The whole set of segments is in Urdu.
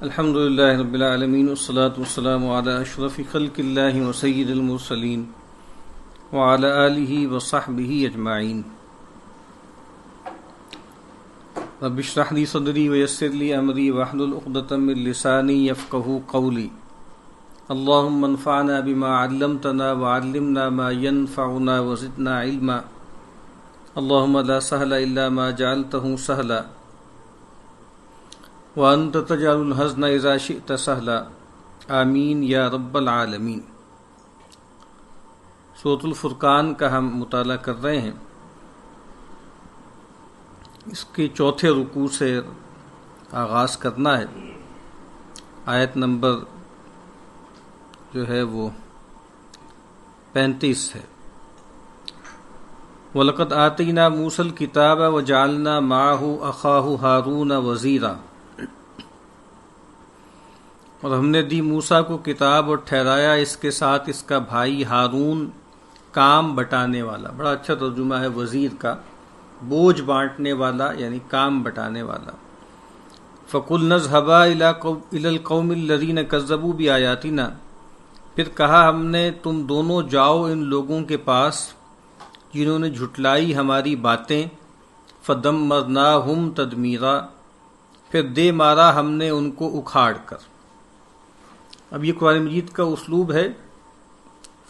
الحمد للہ رب العالمین والصلاة والسلام علی اشرف خلق اللہ وسید المرسلین وعلی آلہ وصحبہ اجمعین. رب اشرح لی صدری ویسر لی امری واحلل عقدۃ من لسانی یفقہوا قولی. اللہم انفعنا بما علمتنا وعلمنا ما ينفعنا وزدنا علما. اللہم لا سہل الا ما جعلتہ سہلا وَأَنْتَ تَجْعَلُ الْحَزْنَ إِذَا شِئْتَ سَهْلًا آمین یا رب العالمین. سورۃ الفرقان کا ہم مطالعہ کر رہے ہیں. اس کے چوتھے رکوع سے آغاز کرنا ہے. آیت نمبر جو ہے وہ 35 ہے. وَلَقَدْ آتَيْنَا مُوسَى الْكِتَابَ وَجَعَلْنَا مَعَهُ أَخَاهُ هَارُونَ وَزِيرًا. اور ہم نے دی موسیٰ کو کتاب اور ٹھہرایا اس کے ساتھ اس کا بھائی ہارون کام بٹانے والا. بڑا اچھا ترجمہ ہے وزیر کا، بوجھ بانٹنے والا یعنی کام بٹانے والا. فَقُلْنَا اذْهَبَا إِلَى الْقَوْمِ الَّذِينَ كَذَّبُوا بِآيَاتِنَا. پھر کہا ہم نے تم دونوں جاؤ ان لوگوں کے پاس جنہوں نے جھٹلائی ہماری باتیں. فَدَمَّرْنَاهُمْ تَدْمِيرًا. پھر دے مارا ہم نے ان کو اکھاڑ کر. اب یہ قرآن مجید کا اسلوب ہے.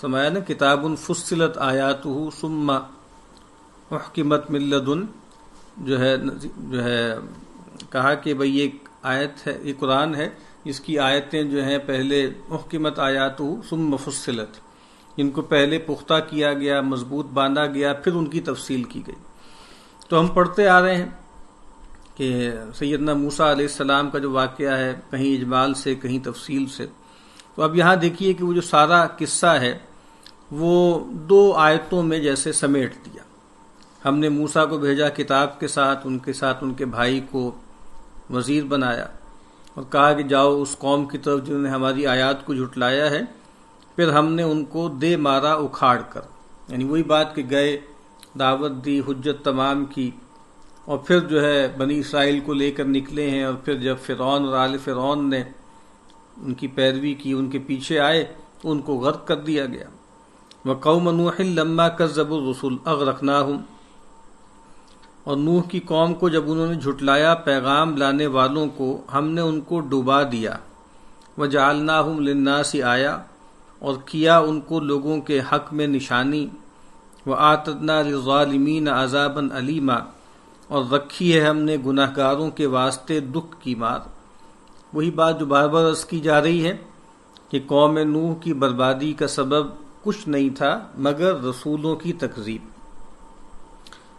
فرمایا نا کتاب فصلت آیاتہ ثم احکمت من لدن، جو ہے کہا کہ بھئی یہ آیت ہے، یہ قرآن ہے، اس کی آیتیں جو ہیں پہلے احکمت آیاتہ ثم فصلت، ان کو پہلے پختہ کیا گیا، مضبوط باندھا گیا، پھر ان کی تفصیل کی گئی. تو ہم پڑھتے آ رہے ہیں کہ سیدنا موسیٰ علیہ السلام کا جو واقعہ ہے کہیں اجمال سے کہیں تفصیل سے. تو اب یہاں دیکھیے کہ وہ جو سارا قصہ ہے وہ 2 آیتوں میں جیسے سمیٹ دیا. ہم نے موسیٰ کو بھیجا کتاب کے ساتھ ان کے بھائی کو وزیر بنایا اور کہا کہ جاؤ اس قوم کی طرف جنہوں نے ہماری آیات کو جھٹلایا ہے. پھر ہم نے ان کو دے مارا اکھاڑ کر، یعنی وہی بات کہ گئے، دعوت دی، حجت تمام کی، اور پھر جو ہے بنی اسرائیل کو لے کر نکلے ہیں. اور پھر جب فرعون اور آل فرعون نے ان کی پیروی کی، ان کے پیچھے آئے تو ان کو غرق کر دیا گیا. وَقَوْمَ نُوحٍ لَمَّا كَذَّبُوا الرُّسُلَ أَغْرَقْنَاهُمْ. اور نوح کی قوم کو جب انہوں نے جھٹلایا پیغام لانے والوں کو، ہم نے ان کو ڈبا دیا. وَجَعَلْنَاهُمْ لِلنَّاسِ آیَةً. اور کیا ان کو لوگوں کے حق میں نشانی. وَآتَدْنَا لِلظَّالِمِينَ عَذَابًا أَلِيمًا. اور رکھی ہے ہم نے گناہ گاروں کے واسطے دکھ کی مار. وہی بات جو بار بار عرض کی جا رہی ہے کہ قوم نوح کی بربادی کا سبب کچھ نہیں تھا مگر رسولوں کی تکذیب.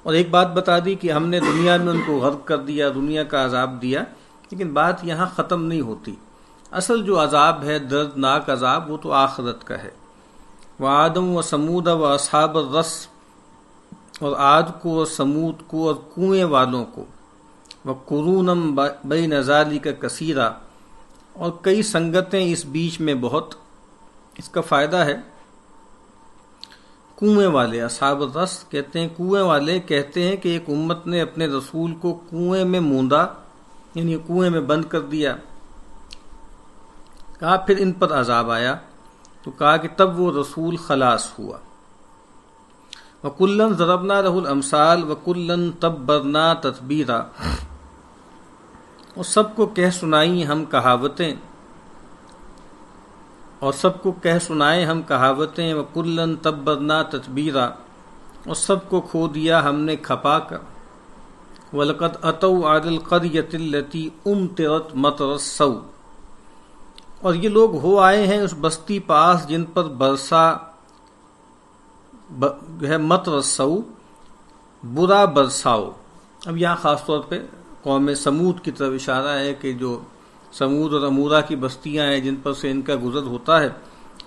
اور ایک بات بتا دی کہ ہم نے دنیا میں ان کو غرق کر دیا، دنیا کا عذاب دیا، لیکن بات یہاں ختم نہیں ہوتی. اصل جو عذاب ہے، دردناک عذاب، وہ تو آخرت کا ہے. وعادم و سمود و اصحاب الرس. اور عاد کو اور سمود کو اور کنویں والوں کو. وقرونم بین ذالک کثیرا. اور کئی سنگتیں اس بیچ میں بہت. اس کا فائدہ ہے کنویں والے، اصحاب الرس کہتے ہیں، کنویں والے کہتے ہیں کہ ایک امت نے اپنے رسول کو کنویں میں موندا، یعنی کنویں میں بند کر دیا. کہا پھر ان پر عذاب آیا تو کہا کہ تب وہ رسول خلاص ہوا. وَكُلًّا ضَرَبْنَا لَهُ الْأَمْثَالَ وَكُلًّا تَبَّرْنَا تَتْبِيرًا. اور سب کو کہہ سنائیں ہم کہاوتیں، وَكُلًّا تَبَّرْنَا تَتْبِيرًا. اور سب کو کھو دیا ہم نے کھپا کر. وَلَقَدْ أَتَوْا عَلَى الْقَرْيَةِ الَّتِي أُمْطِرَتْ مَطَرَ السَّوْءِ. اور یہ لوگ ہو آئے ہیں اس بستی پاس جن پر برسا ہے مطر السوء، برا برساؤ. اب یہاں خاص طور پہ قوم سمود کی طرف اشارہ ہے کہ جو سمود اور امورا کی بستیاں ہیں جن پر سے ان کا گزر ہوتا ہے،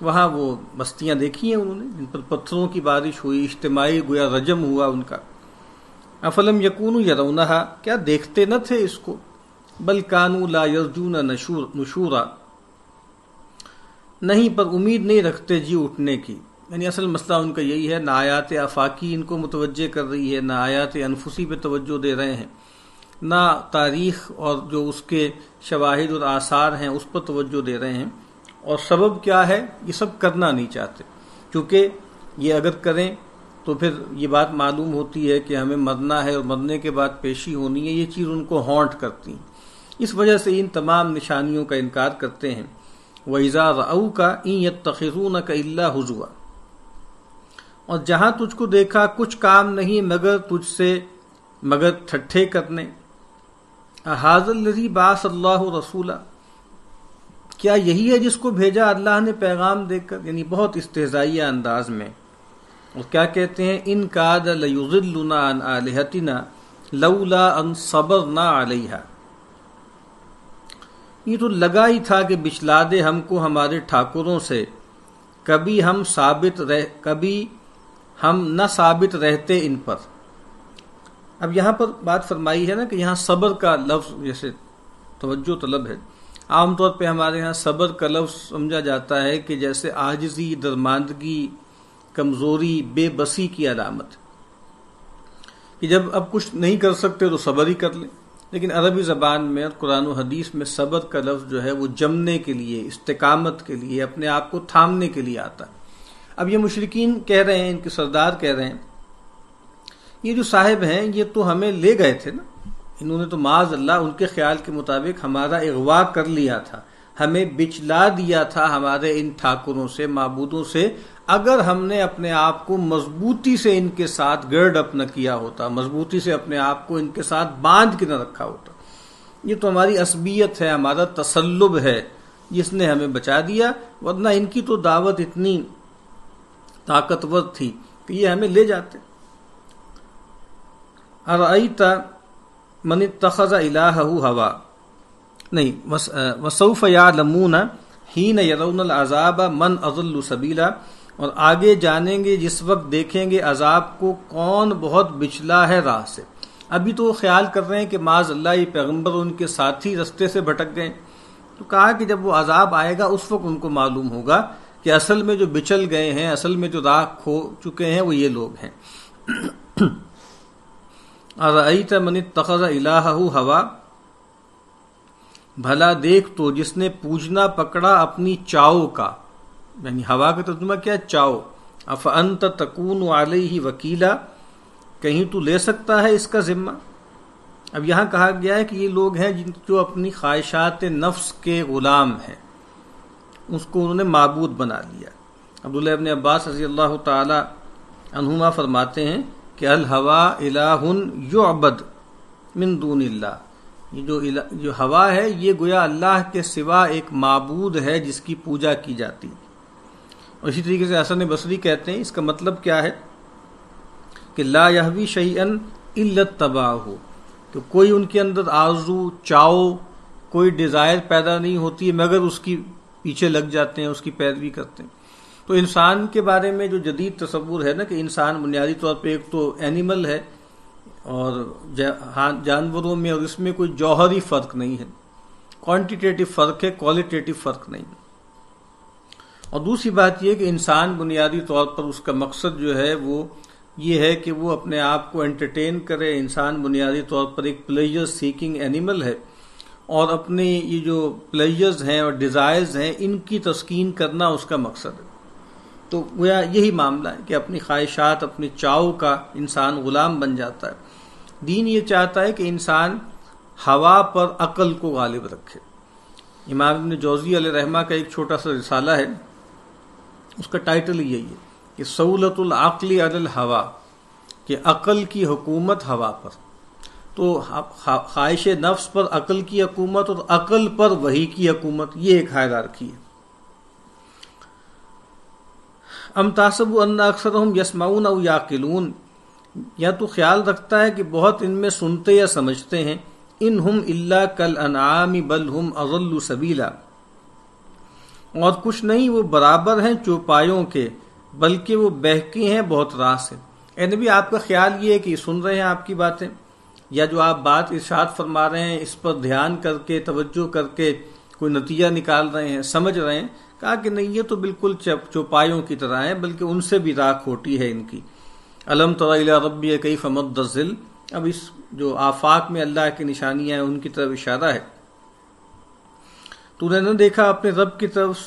وہاں وہ بستیاں دیکھی ہیں انہوں نے جن پر پتھروں کی بارش ہوئی، اجتماعی گویا رجم ہوا ان کا. افلم یکونوا یرونہا. کیا دیکھتے نہ تھے اس کو. بل کانوا لا یرجون نشورا. نہیں پر امید نہیں رکھتے جی اٹھنے کی. یعنی اصل مسئلہ ان کا یہی ہے، نہ آیات آفاقی ان کو متوجہ کر رہی ہے، نہ آیات انفسی پہ توجہ دے رہے ہیں. نہ تاریخ اور جو اس کے شواہد اور آثار ہیں اس پر توجہ دے رہے ہیں. اور سبب کیا ہے؟ یہ سب کرنا نہیں چاہتے، کیونکہ یہ اگر کریں تو پھر یہ بات معلوم ہوتی ہے کہ ہمیں مرنا ہے اور مرنے کے بعد پیشی ہونی ہے. یہ چیز ان کو ہانٹ کرتی ہیں، اس وجہ سے ان تمام نشانیوں کا انکار کرتے ہیں. وَإِذَا رَأَوْكَ إِن يَتَّخِذُونَكَ إِلَّا هُزُوًا، اور جہاں تجھ کو دیکھا کچھ کام نہیں مگر تجھ سے مگر ٹھٹھے کرنے. أَهَٰذَا الَّذِي بَعَثَ اللَّهُ رَسُولًا، کیا یہی ہے جس کو بھیجا اللہ نے پیغام دے کر؟ یعنی بہت استہزائیہ انداز میں. اور کیا کہتے ہیں؟ ان کاد لیضلنا عن آلہتنا لولا ان صبرنا علیہا، یہ تو لگا ہی تھا کہ بچلا دے ہم کو ہمارے ٹھاکروں سے، کبھی ہم نہ ثابت رہتے ان پر. اب یہاں پر بات فرمائی ہے نا کہ یہاں صبر کا لفظ جیسے توجہ طلب ہے. عام طور پہ ہمارے یہاں صبر کا لفظ سمجھا جاتا ہے کہ جیسے عاجزی، درماندگی، کمزوری، بے بسی کی علامت، کہ جب اب کچھ نہیں کر سکتے تو صبر ہی کر لیں. لیکن عربی زبان میں اور قرآن و حدیث میں صبر کا لفظ جو ہے وہ جمنے کے لیے، استقامت کے لیے، اپنے آپ کو تھامنے کے لیے آتا ہے. اب یہ مشرکین کہہ رہے ہیں، ان کے سردار کہہ رہے ہیں، یہ جو صاحب ہیں یہ تو ہمیں لے گئے تھے نا، انہوں نے تو معاذ اللہ ان کے خیال کے مطابق ہمارا اغوا کر لیا تھا، ہمیں بچلا دیا تھا ہمارے ان ٹھاکروں سے، معبودوں سے. اگر ہم نے اپنے آپ کو مضبوطی سے ان کے ساتھ گرڈ اپ نہ کیا ہوتا، مضبوطی سے اپنے آپ کو ان کے ساتھ باندھ کے نہ رکھا ہوتا. یہ تو ہماری عصبیت ہے، ہمارا تسلب ہے جس نے ہمیں بچا دیا، ورنہ ان کی تو دعوت اتنی طاقتور تھی کہ یہ ہمیں لے جاتے. ارأیت من اتخذ الہہ ہوا، نہیں، وسوف یعلمون حین یرون العذاب من اضل سبیلا، اور آگے جانیں گے جس وقت دیکھیں گے عذاب کو کون بہت بچلا ہے راہ سے. ابھی تو وہ خیال کر رہے ہیں کہ معاذ اللہ یہ پیغمبر ان کے ساتھی رستے سے بھٹک گئے. تو کہا کہ جب وہ عذاب آئے گا اس وقت ان کو معلوم ہوگا کہ اصل میں جو بچل گئے ہیں، اصل میں جو راہ کھو چکے ہیں وہ یہ لوگ ہیں. ارأیت من اتخذ الہہ ہوا، بھلا دیکھ تو جس نے پوجنا پکڑا اپنی چاؤ کا، یعنی ہوا کا ترجمہ کیا؟ چاؤ. افانت تکون علیہ وکیلا، کہیں تو لے سکتا ہے اس کا ذمہ. اب یہاں کہا گیا ہے کہ یہ لوگ ہیں جو اپنی خواہشات نفس کے غلام ہیں، اس کو انہوں نے معبود بنا لیا. عبداللہ ابن عباس رضی اللہ تعالی عنہما فرماتے ہیں کہ الہوا الہ یعبد من دون اللہ، یہ جو ہوا ہے یہ گویا اللہ کے سوا ایک معبود ہے جس کی پوجا کی جاتی. اور اسی طریقے سے حسن بصری کہتے ہیں اس کا مطلب کیا ہے کہ لا یہوی شیئا الا اتبعہ، کہ کوئی ان کے اندر آرزو، چاؤ، کوئی ڈیزائر پیدا نہیں ہوتی مگر اس کی پیچھے لگ جاتے ہیں، اس کی پیروی کرتے ہیں. تو انسان کے بارے میں جو جدید تصور ہے نا کہ انسان بنیادی طور پہ ایک تو اینیمل ہے، اور جانوروں میں اور اس میں کوئی جوہری فرق نہیں ہے، کوانٹیٹیو فرق ہے، کوالٹیٹیو فرق نہیں. اور دوسری بات یہ کہ انسان بنیادی طور پر اس کا مقصد جو ہے وہ یہ ہے کہ وہ اپنے آپ کو انٹرٹین کرے. انسان بنیادی طور پر ایک پلیجر سیکنگ اینیمل ہے، اور اپنے یہ جو پلیجرز ہیں اور ڈیزائرز ہیں ان کی تسکین کرنا اس کا مقصد ہے. تو گویا یہی معاملہ ہے کہ اپنی خواہشات، اپنی چاؤ کا انسان غلام بن جاتا ہے. دین یہ چاہتا ہے کہ انسان ہوا پر عقل کو غالب رکھے. امام ابن جوزی علیہ رحمہ کا ایک چھوٹا سا رسالہ ہے، اس کا ٹائٹل یہی ہے کہ سہولت العقل علی الہوا، کہ عقل کی حکومت ہوا پر. تو خواہش نفس پر عقل کی حکومت اور عقل پر وحی کی حکومت، یہ ایک ہائرارکی ہے. ام تحسب ان اکثرهم یسمعون او یعقلون، یا تو خیال رکھتا ہے کہ بہت ان میں سنتے یا سمجھتے ہیں. انہم الا کالانعام بل ہم اضل سبیلا، اور کچھ نہیں وہ برابر ہیں چوپایوں کے بلکہ وہ بہکے ہیں بہت راہ سے. اے نبی آپ کا خیال یہ ہے کہ سن رہے ہیں آپ کی باتیں، یا جو آپ بات ارشاد فرما رہے ہیں اس پر دھیان کر کے، توجہ کر کے کوئی نتیجہ نکال رہے ہیں، سمجھ رہے ہیں؟ کہا کہ نہیں، یہ تو بالکل چوپایوں کی طرح ہیں، بلکہ ان سے بھی راہ کھوٹی ہے ان کی. الم تر الی ربک کیف مد الظل، اب اس جو آفاق میں اللہ کی نشانیاں ہیں ان کی طرف اشارہ ہے. تو نے نہ دیکھا اپنے رب کی طرف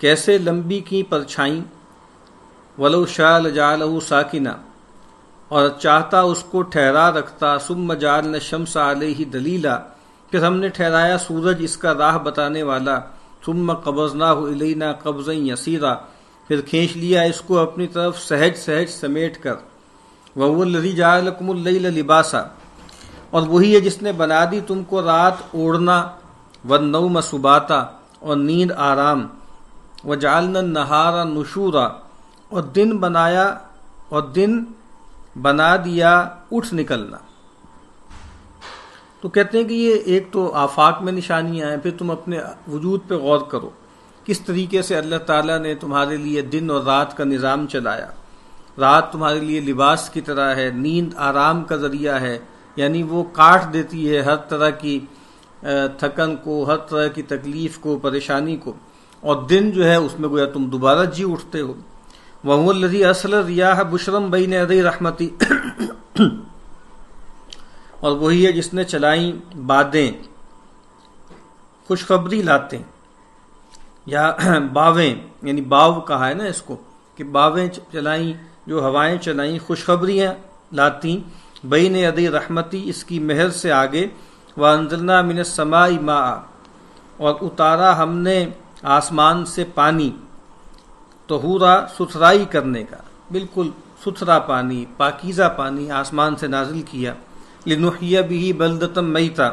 کیسے لمبی کی پرچھائیں، ولو شاء لجعلہ ساکنہ، اور چاہتا اس کو ٹھہرا رکھتا، ثم جعلنا الشمس علیہ دلیلا، پھر ہم نے ٹھہرایا سورج اس کا راہ بتانے والا، ثم قبضناہ الینا قبضا یسیرا، پھر کھینچ لیا اس کو اپنی طرف سہج سہج سمیٹ کر. وَهُوَ الَّذِي جَعَلَ لَكُمُ اللَّيْلَ لِبَاسًا، اور وہی ہے جس نے بنا دی تم کو رات اوڑھنا، وَالنَّوْمَ سُبَاتًا، اور نیند آرام، وَجَعَلْنَا النَّهَارَ نُشُورًا، اور دن بنا دیا اٹھ نکلنا. تو کہتے ہیں کہ یہ ایک تو آفاق میں نشانیاں ہیں، پھر تم اپنے وجود پہ غور کرو کس طریقے سے اللہ تعالیٰ نے تمہارے لیے دن اور رات کا نظام چلایا. رات تمہارے لیے لباس کی طرح ہے، نیند آرام کا ذریعہ ہے، یعنی وہ کاٹ دیتی ہے ہر طرح کی تھکن کو، ہر طرح کی تکلیف کو، پریشانی کو، اور دن جو ہے اس میں گویا تم دوبارہ جی اٹھتے ہو. وَهُوَ الَّذِي أَرْسَلَ الرِّيَاحَ بُشْرًا بَيْنَ يَدَيْ رَحْمَتِهِ، اور وہی ہے جس نے چلائیں بادیں خوشخبری لاتے ہیں، یا باویں، یعنی باو کہا ہے نا اس کو کہ باویں چلائیں، جو ہوائیں چلائیں خوشخبریاں لاتی، بین یدی رحمتی، اس کی مہر سے آگے، وانزلنا من السماء ماء، اور اتارا ہم نے آسمان سے پانی، طہورا، ستھرائی کرنے کا، بالکل ستھرا پانی، پاکیزہ پانی آسمان سے نازل کیا، لنحیی بہ بلدۃ میتا،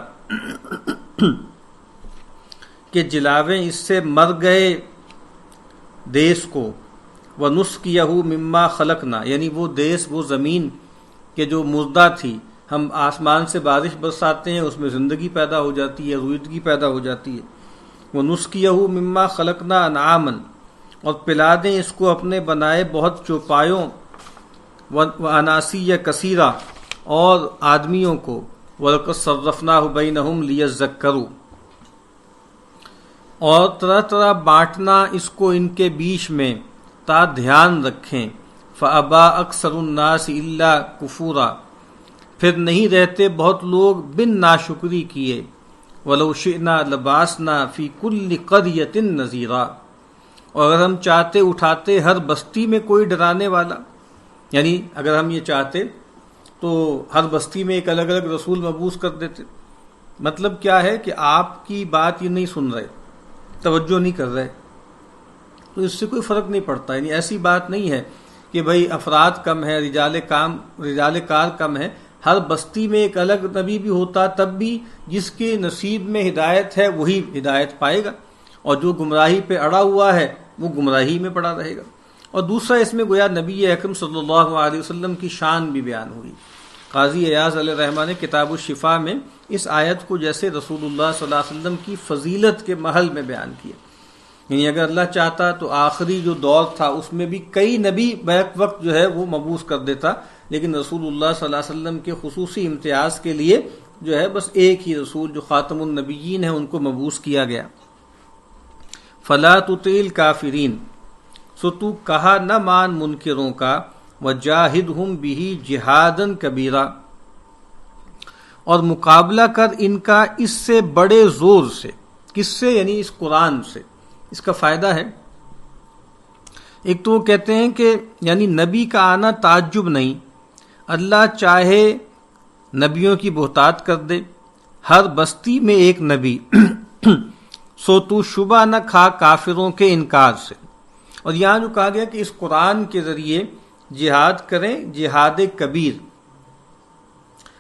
کہ جلاویں اس سے مر گئے دیس کو، ونسقیہ مما خلقنا، یعنی وہ دیس، وہ زمین کہ جو مردہ تھی، ہم آسمان سے بارش برساتے ہیں، اس میں زندگی پیدا ہو جاتی ہے، رویدگی پیدا ہو جاتی ہے. ونسقیہ مما خلقنا انعاما، اور پلا دیں اس کو اپنے بنائے بہت چوپایوں، واناسی کثیرہ، اور آدمیوں کو، وَلَقَدْ صَرَّفْنَاهُ بَيْنَهُمْ لِيَذَّكَّرُوا، اور طرح طرح بانٹنا اس کو ان کے بیچ میں تا دھیان رکھیں. فَأَبَى أَكْثَرُ النَّاسِ إِلَّا كُفُورًا، پھر نہیں رہتے بہت لوگ بن ناشکری کیے. وَلَوْ شِئْنَا لَبَعَثْنَا فِي كُلِّ قَرْيَةٍ نَذِيرًا، اور اگر ہم چاہتے اٹھاتے ہر بستی میں کوئی ڈرانے والا، یعنی اگر ہم یہ چاہتے تو ہر بستی میں ایک الگ الگ رسول مبعوث کر دیتے. مطلب کیا ہے کہ آپ کی بات یہ نہیں سن رہے، توجہ نہیں کر رہے، تو اس سے کوئی فرق نہیں پڑتا. یعنی ایسی بات نہیں ہے کہ بھئی افراد کم ہیں، رجال کار کم ہیں. ہر بستی میں ایک الگ نبی بھی ہوتا، تب بھی جس کے نصیب میں ہدایت ہے وہی ہدایت پائے گا، اور جو گمراہی پہ اڑا ہوا ہے وہ گمراہی میں پڑا رہے گا. اور دوسرا اس میں گویا نبی اکرم صلی اللہ علیہ وسلم کی شان بھی بیان ہوئی. قاضی ایاز علیہ الرحمہ نے کتاب الشفا میں اس آیت کو جیسے رسول اللہ صلی اللہ علیہ وسلم کی فضیلت کے محل میں بیان کیا. یعنی اگر اللہ چاہتا تو آخری جو دور تھا اس میں بھی کئی نبی بیک وقت جو ہے وہ مبعوث کر دیتا، لیکن رسول اللہ صلی اللہ علیہ وسلم کے خصوصی امتیاز کے لیے جو ہے بس ایک ہی رسول جو خاتم النبیین ہیں ان کو مبعوث کیا گیا. فلا تطع الکافرین، سو تو کہا نہ مان منکروں کا، وجاہدہم بہ جہادا کبیرا، اور مقابلہ کر ان کا اس سے بڑے زور سے. کس سے؟ یعنی اس قرآن سے. اس کا فائدہ ہے، ایک تو وہ کہتے ہیں کہ یعنی نبی کا آنا تعجب نہیں، اللہ چاہے نبیوں کی بہتات کر دے، ہر بستی میں ایک نبی، سو تو شبہ نہ کھا کافروں کے انکار سے. اور یہاں جو کہا گیا کہ اس قرآن کے ذریعے جہاد کریں، جہاد کبیر.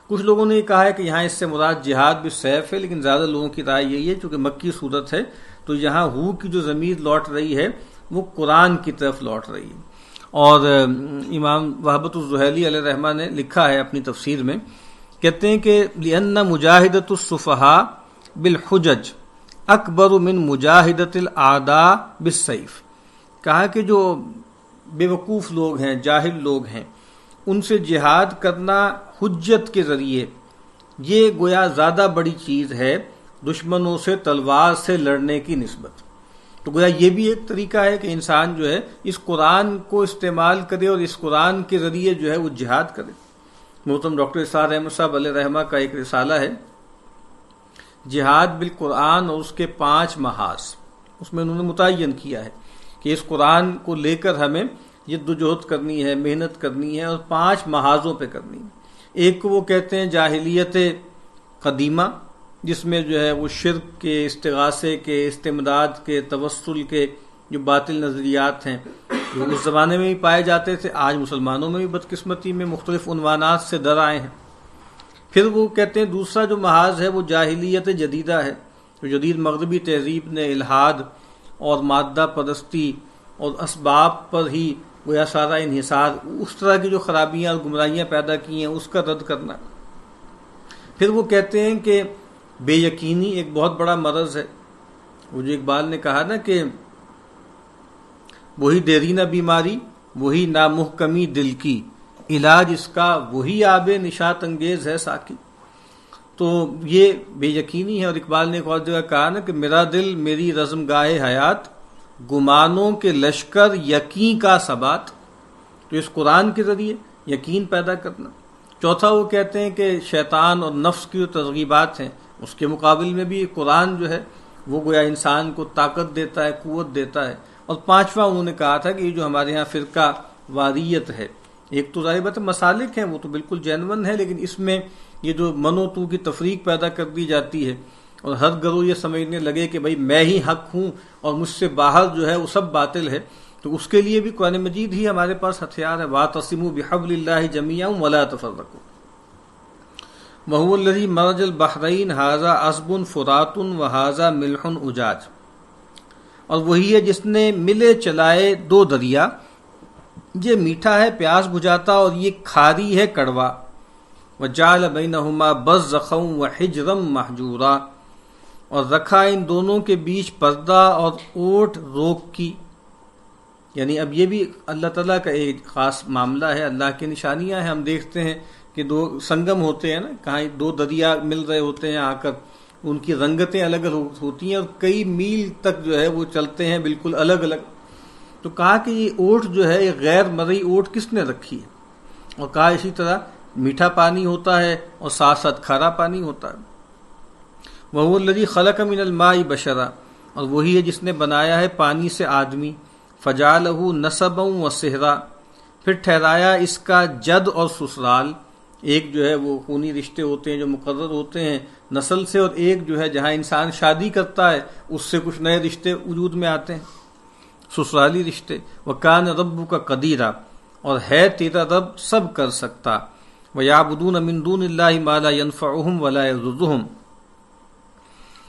کچھ لوگوں نے یہ کہا ہے کہ یہاں اس سے مراد جہاد بالسیف ہے، لیکن زیادہ لوگوں کی رائے یہی ہے چونکہ مکی صورت ہے تو یہاں ہو کی جو ضمیر لوٹ رہی ہے وہ قرآن کی طرف لوٹ رہی ہے. اور امام وہبۃ الزہیلی علیہ الرحمہ نے لکھا ہے اپنی تفسیر میں، کہتے ہیں کہ لِأَنَّ مُجَاهِدَةُ السُّفَهَاءِ بِالْحُجَجِ اکبر من مجاہدۃ الاعداء بالسیف. کہا کہ جو بے وقوف لوگ ہیں، جاہل لوگ ہیں، ان سے جہاد کرنا حجت کے ذریعے یہ گویا زیادہ بڑی چیز ہے دشمنوں سے تلوار سے لڑنے کی نسبت. تو گویا یہ بھی ایک طریقہ ہے کہ انسان جو ہے اس قرآن کو استعمال کرے اور اس قرآن کے ذریعے جو ہے وہ جہاد کرے. محترم ڈاکٹر اسحاق احمد صاحب علیہ رحمہ کا ایک رسالہ ہے جہاد بالقرآن اور اس کے 5 محاذ، اس میں انہوں نے متعین کیا ہے کہ اس قرآن کو لے کر ہمیں جد و جہد کرنی ہے، محنت کرنی ہے، اور 5 محاذوں پہ کرنی ہے۔ ایک کو وہ کہتے ہیں جاہلیت قدیمہ، جس میں جو ہے وہ شرک کے، استغاثے کے، استمداد کے، توسل کے جو باطل نظریات ہیں جو اس زمانے میں بھی پائے جاتے تھے، آج مسلمانوں میں بھی بدقسمتی میں مختلف عنوانات سے در آئے ہیں۔ پھر وہ کہتے ہیں دوسرا جو محاذ ہے وہ جاہلیت جدیدہ ہے، جو جدید مغربی تہذیب نے الحاد اور مادہ پرستی اور اسباب پر ہی گویا سارا انحصار، اس طرح کی جو خرابیاں اور گمراہیاں پیدا کی ہیں اس کا رد کرنا۔ پھر وہ کہتے ہیں کہ بے یقینی ایک بہت بڑا مرض ہے، وہ جو اقبال نے کہا نا کہ وہی دیرینہ بیماری، وہی نامحکمی دل کی، علاج اس کا وہی آب نشاط انگیز ہے ساکی۔ تو یہ بے یقینی ہے۔ اور اقبال نے ایک اور جگہ کہا نا کہ میرا دل میری رزم گاہ حیات، گمانوں کے لشکر یقین کا ثبات، تو اس قرآن کے ذریعے یقین پیدا کرنا۔ چوتھا وہ کہتے ہیں کہ شیطان اور نفس کی جو ترغیبات ہیں اس کے مقابل میں بھی قرآن جو ہے وہ گویا انسان کو طاقت دیتا ہے، قوت دیتا ہے۔ اور 5واں انہوں نے کہا تھا کہ یہ جو ہمارے ہاں فرقہ واریت ہے، ایک تو ظاہر بات مسالک ہیں وہ تو بالکل جینون ہے، لیکن اس میں یہ جو من و تو کی تفریق پیدا کر دی جاتی ہے اور ہر گروہ یہ سمجھنے لگے کہ بھئی میں ہی حق ہوں اور مجھ سے باہر جو ہے وہ سب باطل ہے، تو اس کے لیے بھی قرآن مجید ہی ہمارے پاس ہتھیار ہے۔ وَاعْتَصِمُوا بِحَبْلِ اللَّهِ جَمِيعًا وَلَا تَفَرَّقُوا وَهُوَ الَّذِي مَرَجَ الْبَحْرَيْنِ هَٰذَا عَذْبٌ فُرَاتٌ وَهَٰذَا مِلْحٌ أُجَاجٌ، اور وہی ہے جس نے ملے چلائے 2 دریا، یہ میٹھا ہے پیاس بجھاتا اور یہ کھاری ہے کڑوا۔ وَجَعَلَ بَيْنَهُمَا بَرزَخًا وَحِجْرًا مَحْجُورًا، اور رکھا ان دونوں کے بیچ پردہ اور اوٹ روک کی۔ یعنی اب یہ بھی اللہ تعالیٰ کا ایک خاص معاملہ ہے، اللہ کی نشانیاں ہیں۔ ہم دیکھتے ہیں کہ 2 سنگم ہوتے ہیں نا، کہاں 2 دریا مل رہے ہوتے ہیں آ کر، ان کی رنگتیں الگ الگ ہوتی ہیں اور کئی میل تک جو ہے وہ چلتے ہیں بالکل الگ الگ۔ تو کہا کہ یہ اوٹ جو ہے یہ غیر مرئی اوٹ کس نے رکھی ہے، اور کہا اسی طرح میٹھا پانی ہوتا ہے اور ساتھ ساتھ کھارا پانی ہوتا ہے۔ وَهُوَ الَّذِي خَلَقَ مِنَ الْمَاءِ بَشَرًا، اور وہی ہے جس نے بنایا ہے پانی سے آدمی۔ فَجَعَلَهُ نَسَبًا وَصِهْرًا، پھر ٹھہرایا اس کا جد اور سسرال۔ ایک جو ہے وہ خونی رشتے ہوتے ہیں جو مقرر ہوتے ہیں نسل سے، اور ایک جو ہے جہاں انسان شادی کرتا ہے اس سے کچھ نئے رشتے وجود میں آتے ہیں، سسرالی رشتے۔ وَكَانَ رَبُّكَ قَدِيرًا، اور ہے تیرا رب سب کر سکتا۔ وَيَعْبُدُونَ مِن دُونِ اللَّهِ مَا لَا يَنفَعُهُمْ وَلَا يَضُرُّهُمْ،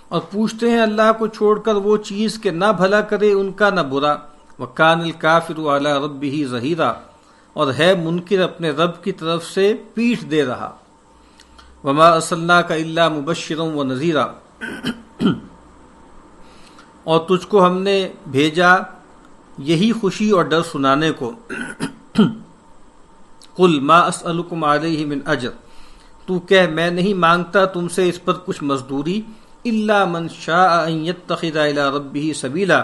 اور پوچھتے ہیں اللہ کو چھوڑ کر وہ چیز کہ نہ بھلا کرے ان کا نہ برا۔ وَكَانَ الْكَافِرُ عَلَى رَبِّهِ ظَهِيرًا، اور ہے منکر اپنے رب کی طرف سے پیٹھ دے رہا۔ وَمَا أَرْسَلْنَاكَ إِلَّا مُبَشِّرًا وَنَذِيرًا، اور تجھ کو ہم نے بھیجا یہی خوشی اور ڈر سنانے کو۔ قُلْ مَا أَسْأَلُكُمْ عَلَيْهِ مِنْ أَجْرٍ، تو کہہ میں نہیں مانگتا تم سے اس پر کچھ مزدوری۔ إِلَّا مَنْ شَاءَ أَنْ يَتَّخِذَ إِلَى رَبِّهِ سَبِيلًا،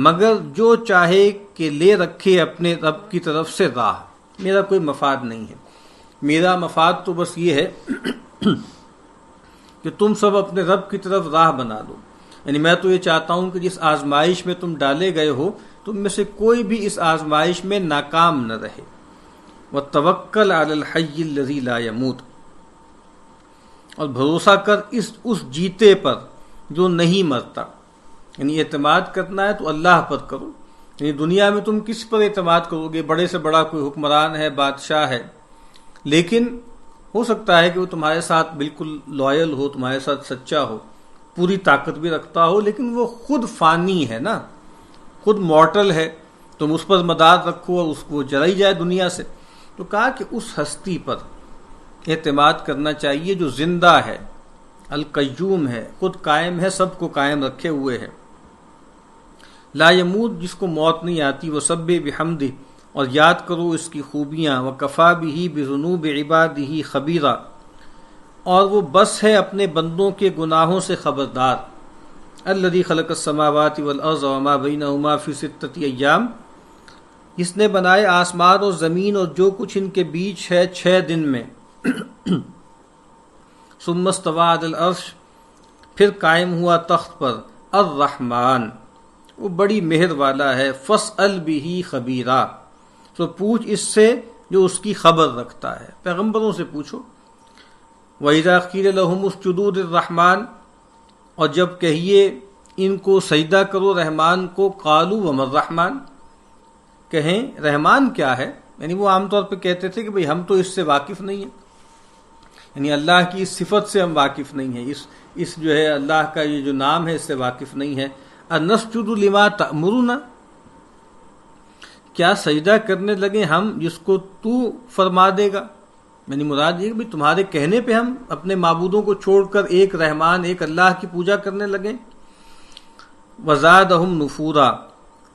مگر جو چاہے کہ لے رکھے اپنے رب کی طرف سے راہ۔ میرا کوئی مفاد نہیں ہے، میرا مفاد تو بس یہ ہے کہ تم سب اپنے رب کی طرف راہ بنا دو۔ یعنی میں تو یہ چاہتا ہوں کہ جس آزمائش میں تم ڈالے گئے ہو تم میں سے کوئی بھی اس آزمائش میں ناکام نہ رہے۔ وَتَوَكَّلْ عَلَى الْحَيِّ الَّذِي لَا يَمُوتُ، اور بھروسہ کر اس جیتے پر جو نہیں مرتا۔ یعنی اعتماد کرنا ہے تو اللہ پر کرو۔ یعنی دنیا میں تم کس پر اعتماد کرو گے؟ بڑے سے بڑا کوئی حکمران ہے، بادشاہ ہے، لیکن ہو سکتا ہے کہ وہ تمہارے ساتھ بالکل لائل ہو، تمہارے ساتھ سچا ہو، پوری طاقت بھی رکھتا ہو، لیکن وہ خود فانی ہے نا، خود مورٹل ہے۔ تم اس پر مدار رکھو اور اس کو جلا ہی جائے دنیا سے۔ تو کہا کہ اس ہستی پر اعتماد کرنا چاہیے جو زندہ ہے، القیوم ہے، خود قائم ہے، سب کو قائم رکھے ہوئے ہے۔ لا یموت، جس کو موت نہیں آتی۔ وسبح بحمدہ، اور یاد کرو اس کی خوبیاں۔ وکفا بہ بذنوب عبادہ خبیرا، اور وہ بس ہے اپنے بندوں کے گناہوں سے خبردار۔ الذی خلق السماوات والارض وما بینہما فی 6 ایام، جس نے بنائے آسمان اور زمین اور جو کچھ ان کے بیچ ہے 6 دن میں۔ ثم استوى علی العرش، پھر قائم ہوا تخت پر، الرحمن، وہ بڑی مہر والا ہے، فاسأل بہ خبیرا، تو پوچھ اس سے جو اس کی خبر رکھتا ہے، پیغمبروں سے پوچھو۔ وَإِذَا قِيلَ لَهُمُ اسْجُدُوا لِلرَّحْمَنِ، اور جب کہیے ان کو سجدہ کرو رحمان کو، قالوا وما الرحمن، کہیں رحمان کیا ہے؟ یعنی وہ عام طور پہ کہتے تھے کہ بھئی ہم تو اس سے واقف نہیں ہیں، یعنی اللہ کی اس صفت سے ہم واقف نہیں ہیں، اس جو ہے اللہ کا یہ جو نام ہے اس سے واقف نہیں ہے۔ اَنَسْجُدُ لِمَا تَأْمُرُنَا، کیا سجدہ کرنے لگے ہم جس کو تو فرما دے گا؟ یعنی مراد یہ کہ بھئی تمہارے کہنے پہ ہم اپنے معبودوں کو چھوڑ کر ایک رحمان، ایک اللہ کی پوجا کرنے لگے۔ وَزَادَهُمْ نُفُورًا،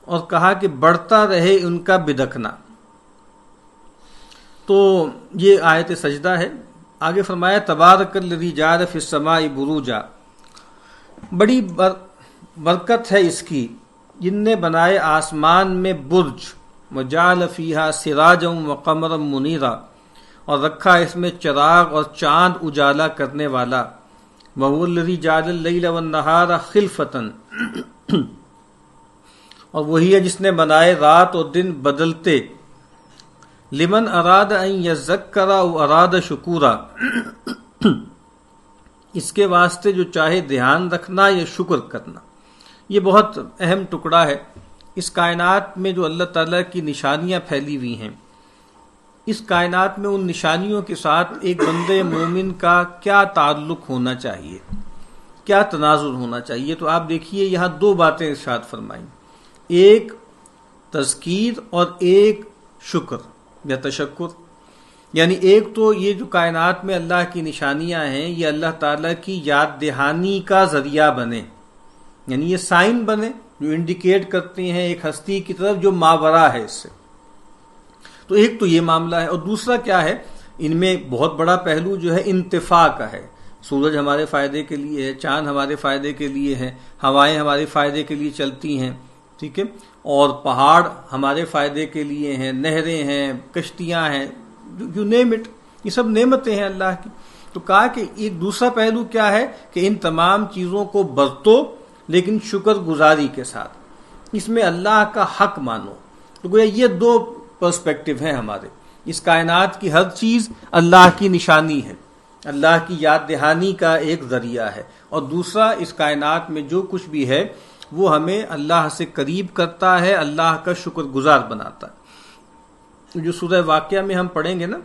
اور کہا کہ بڑھتا رہے ان کا بدکنا۔ تو یہ آیت سجدہ ہے۔ آگے فرمایا تبارک الذی جعل فی السماء بروجا، بڑی برکت ہے اس کی جن نے بنائے آسمان میں برج، وجعل فیہا سراجا وقمرا منیرا، اور رکھا اس میں چراغ اور چاند اجالا کرنے والا، وہو الذی جعل اللیل والنہار خلفۃ، اور وہی ہے جس نے بنائے رات اور دن بدلتے، لمن اراد ان یذکر او اراد شکورا، اس کے واسطے جو چاہے دھیان رکھنا یا شکر کرنا۔ یہ بہت اہم ٹکڑا ہے۔ اس کائنات میں جو اللہ تعالیٰ کی نشانیاں پھیلی ہوئی ہیں، اس کائنات میں ان نشانیوں کے ساتھ ایک بندے مومن کا کیا تعلق ہونا چاہیے، کیا تناظر ہونا چاہیے؟ تو آپ دیکھیے یہاں دو باتیں ارشاد فرمائیں، ایک تذکیر اور ایک شکر یا تشکر۔ یعنی ایک تو یہ جو کائنات میں اللہ کی نشانیاں ہیں یہ اللہ تعالیٰ کی یاد دہانی کا ذریعہ بنے، یعنی یہ سائن بنے جو انڈیکیٹ کرتے ہیں ایک ہستی کی طرف جو ماورا ہے اس سے۔ تو ایک تو یہ معاملہ ہے، اور دوسرا کیا ہے، ان میں بہت بڑا پہلو جو ہے انتفاع کا ہے۔ سورج ہمارے فائدے کے لیے ہے، چاند ہمارے فائدے کے لیے ہے، ہوائیں ہمارے فائدے کے لیے چلتی ہیں، ٹھیک ہے، اور پہاڑ ہمارے فائدے کے لیے ہیں، نہریں ہیں، کشتیاں ہیں، یو نیم اٹ، یہ سب نعمتیں ہیں اللہ کی۔ تو کہا کہ ایک دوسرا پہلو کیا ہے کہ ان تمام چیزوں کو برتو لیکن شکر گزاری کے ساتھ، اس میں اللہ کا حق مانو۔ تو گویا یہ دو پرسپیکٹو ہیں ہمارے، اس کائنات کی ہر چیز اللہ کی نشانی ہے، اللہ کی یاد دہانی کا ایک ذریعہ ہے، اور دوسرا اس کائنات میں جو کچھ بھی ہے وہ ہمیں اللہ سے قریب کرتا ہے، اللہ کا شکر گزار بناتا ہے۔ جو سورہ واقعہ میں ہم پڑھیں گے نا،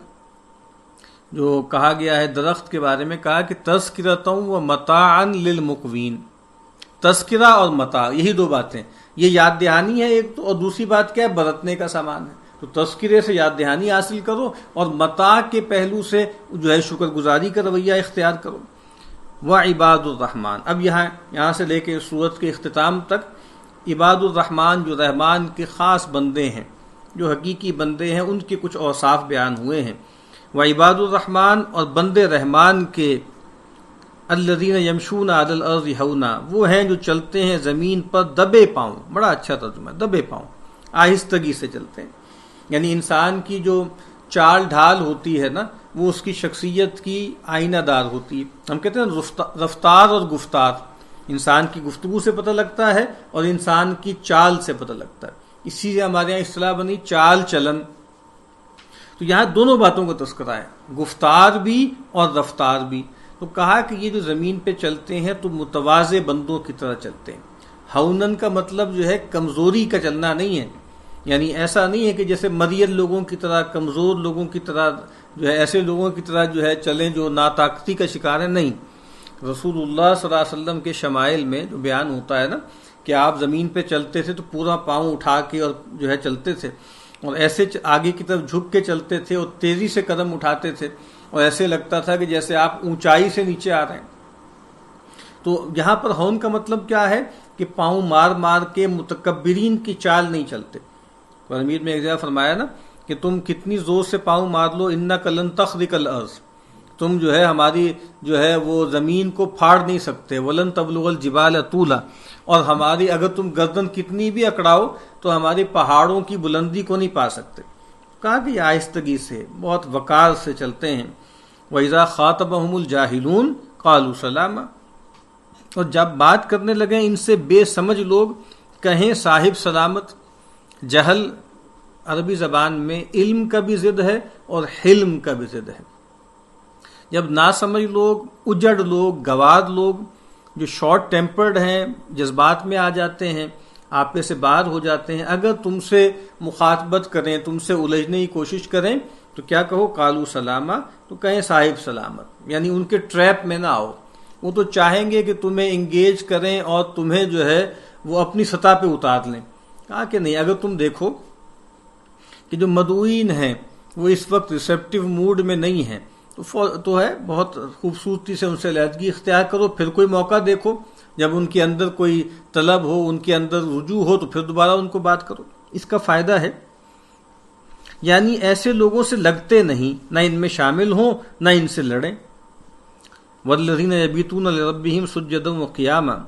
جو کہا گیا ہے درخت کے بارے میں، کہا کہ تذکرۃ و متاعا للمقوین، تذکرہ اور متاع، یہی دو باتیں، یہ یاد دہانی ہے ایک تو، اور دوسری بات کیا ہے، برتنے کا سامان ہے۔ تو تذکرے سے یاد دہانی حاصل کرو اور متاع کے پہلو سے جو ہے شکر گزاری کا رویہ اختیار کرو۔ وعباد الرحمن، اب یہاں سے لے کے سورت کے اختتام تک عباد الرحمن جو رحمان کے خاص بندے ہیں، جو حقیقی بندے ہیں، ان کے کچھ اوصاف بیان ہوئے ہیں۔ وعباد الرحمن، اور بندے رحمان کے، الذین یمشون علی الارض ہونا، وہ ہیں جو چلتے ہیں زمین پر دبے پاؤں، بڑا اچھا ترجمہ ہے، دبے پاؤں، آہستگی سے چلتے ہیں۔ یعنی انسان کی جو چال ڈھال ہوتی ہے نا، وہ اس کی شخصیت کی آئینہ دار ہوتی ہے۔ ہم کہتے ہیں رفتار اور گفتار، انسان کی گفتگو سے پتہ لگتا ہے اور انسان کی چال سے پتہ لگتا ہے، اسی سے ہمارے یہاں اصطلاح بنی چال چلن۔ تو یہاں دونوں باتوں کا تذکرہ ہے، گفتار بھی اور رفتار بھی۔ تو کہا کہ یہ جو زمین پہ چلتے ہیں تو متواضع بندوں کی طرح چلتے ہیں۔ ہونن کا مطلب جو ہے کمزوری کا چلنا نہیں ہے، یعنی ایسا نہیں ہے کہ جیسے مریل لوگوں کی طرح، کمزور لوگوں کی طرح جو ہے، ایسے لوگوں کی طرح جو ہے چلیں جو ناطاقتی کا شکار ہے، نہیں۔ رسول اللہ صلی اللہ علیہ وسلم کے شمائل میں جو بیان ہوتا ہے نا کہ آپ زمین پہ چلتے تھے تو پورا پاؤں اٹھا کے اور جو ہے چلتے تھے، اور ایسے آگے کی طرف جھک کے چلتے تھے اور تیزی سے قدم اٹھاتے تھے، اور ایسے لگتا تھا کہ جیسے آپ اونچائی سے نیچے آ رہے ہیں۔ تو یہاں پر ہون کا مطلب کیا ہے کہ پاؤں مار مار کے متکبرین کی چال نہیں چلتے۔ قرآن مجید میں ایک جگہ فرمایا نا کہ تم کتنی زور سے پاؤں مار لو، انک لن تخرق الارض، تم جو ہے ہماری جو ہے وہ زمین کو پھاڑ نہیں سکتے، ولن تبلغ الجبال طولا، اور ہماری اگر تم گردن کتنی بھی اکڑاؤ تو ہماری پہاڑوں کی بلندی کو نہیں پا سکتے۔ کہا کہ یہ آہستگی سے، بہت وقار سے چلتے ہیں۔ وَإِذَا خَاطَبَهُمُ الْجَاهِلُونَ قَالُوا سَلَامًا، اور جب بات کرنے لگے ان سے بے سمجھ لوگ کہیں صاحب سلامت۔ جہل عربی زبان میں علم کا بھی ضد ہے اور حلم کا بھی ضد ہے۔ جب ناسمجھ لوگ، اجڑ لوگ، گواد لوگ جو شارٹ ٹیمپرڈ ہیں، جذبات میں آ جاتے ہیں، آپے سے باہر ہو جاتے ہیں، اگر تم سے مخاطبت کریں، تم سے الجھنے کی کوشش کریں تو کیا کہو؟ قالوا سلاما، تو کہیں صاحب سلامت، یعنی ان کے ٹریپ میں نہ آؤ۔ وہ تو چاہیں گے کہ تمہیں انگیج کریں اور تمہیں جو ہے وہ اپنی سطح پہ اتار لیں۔ کہا کہ نہیں، اگر تم دیکھو کہ جو مدعوین ہیں وہ اس وقت ریسیپٹیو موڈ میں نہیں ہیں تو ہے بہت خوبصورتی سے ان سے علیحدگی اختیار کرو، پھر کوئی موقع دیکھو جب ان کے اندر کوئی طلب ہو، ان کے اندر رجوع ہو، تو پھر دوبارہ ان کو بات کرو۔ اس کا فائدہ ہے، یعنی ایسے لوگوں سے لگتے نہیں، نہ ان میں شامل ہوں، نہ ان سے لڑیں۔ وَالَّذِينَ يَبِيتُونَ لِرَبِّهِمْ سُجَّدًا وَقِيَامًا،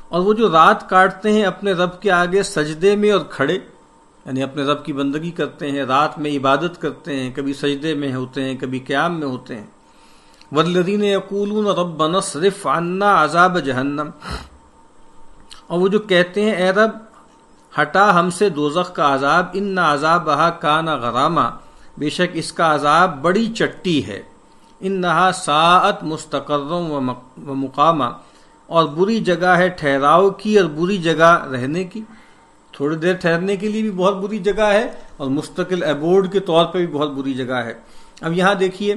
اور وہ جو رات کاٹتے ہیں اپنے رب کے آگے سجدے میں اور کھڑے، یعنی اپنے رب کی بندگی کرتے ہیں، رات میں عبادت کرتے ہیں، کبھی سجدے میں ہوتے ہیں، کبھی قیام میں ہوتے ہیں۔ وَالَّذِينَ يَقُولُونَ رَبَّنَا اصْرِفْ عَنَّا عَذَابَ جَهَنَّمَ، اور وہ جو کہتے ہیں اے رب ہٹا ہم سے دوزخ کا عذاب، ان عذابہا کان غراما، بے شک اس کا عذاب بڑی چٹی ہے، انہا ساعت مستقرا و مقاما، اور بری جگہ ہے ٹھہراؤ کی اور بری جگہ رہنے کی، تھوڑی دیر ٹھہرنے کے لیے بھی بہت بری جگہ ہے اور مستقل ایبورڈ کے طور پہ بھی بہت بری جگہ ہے۔ اب یہاں دیکھیے،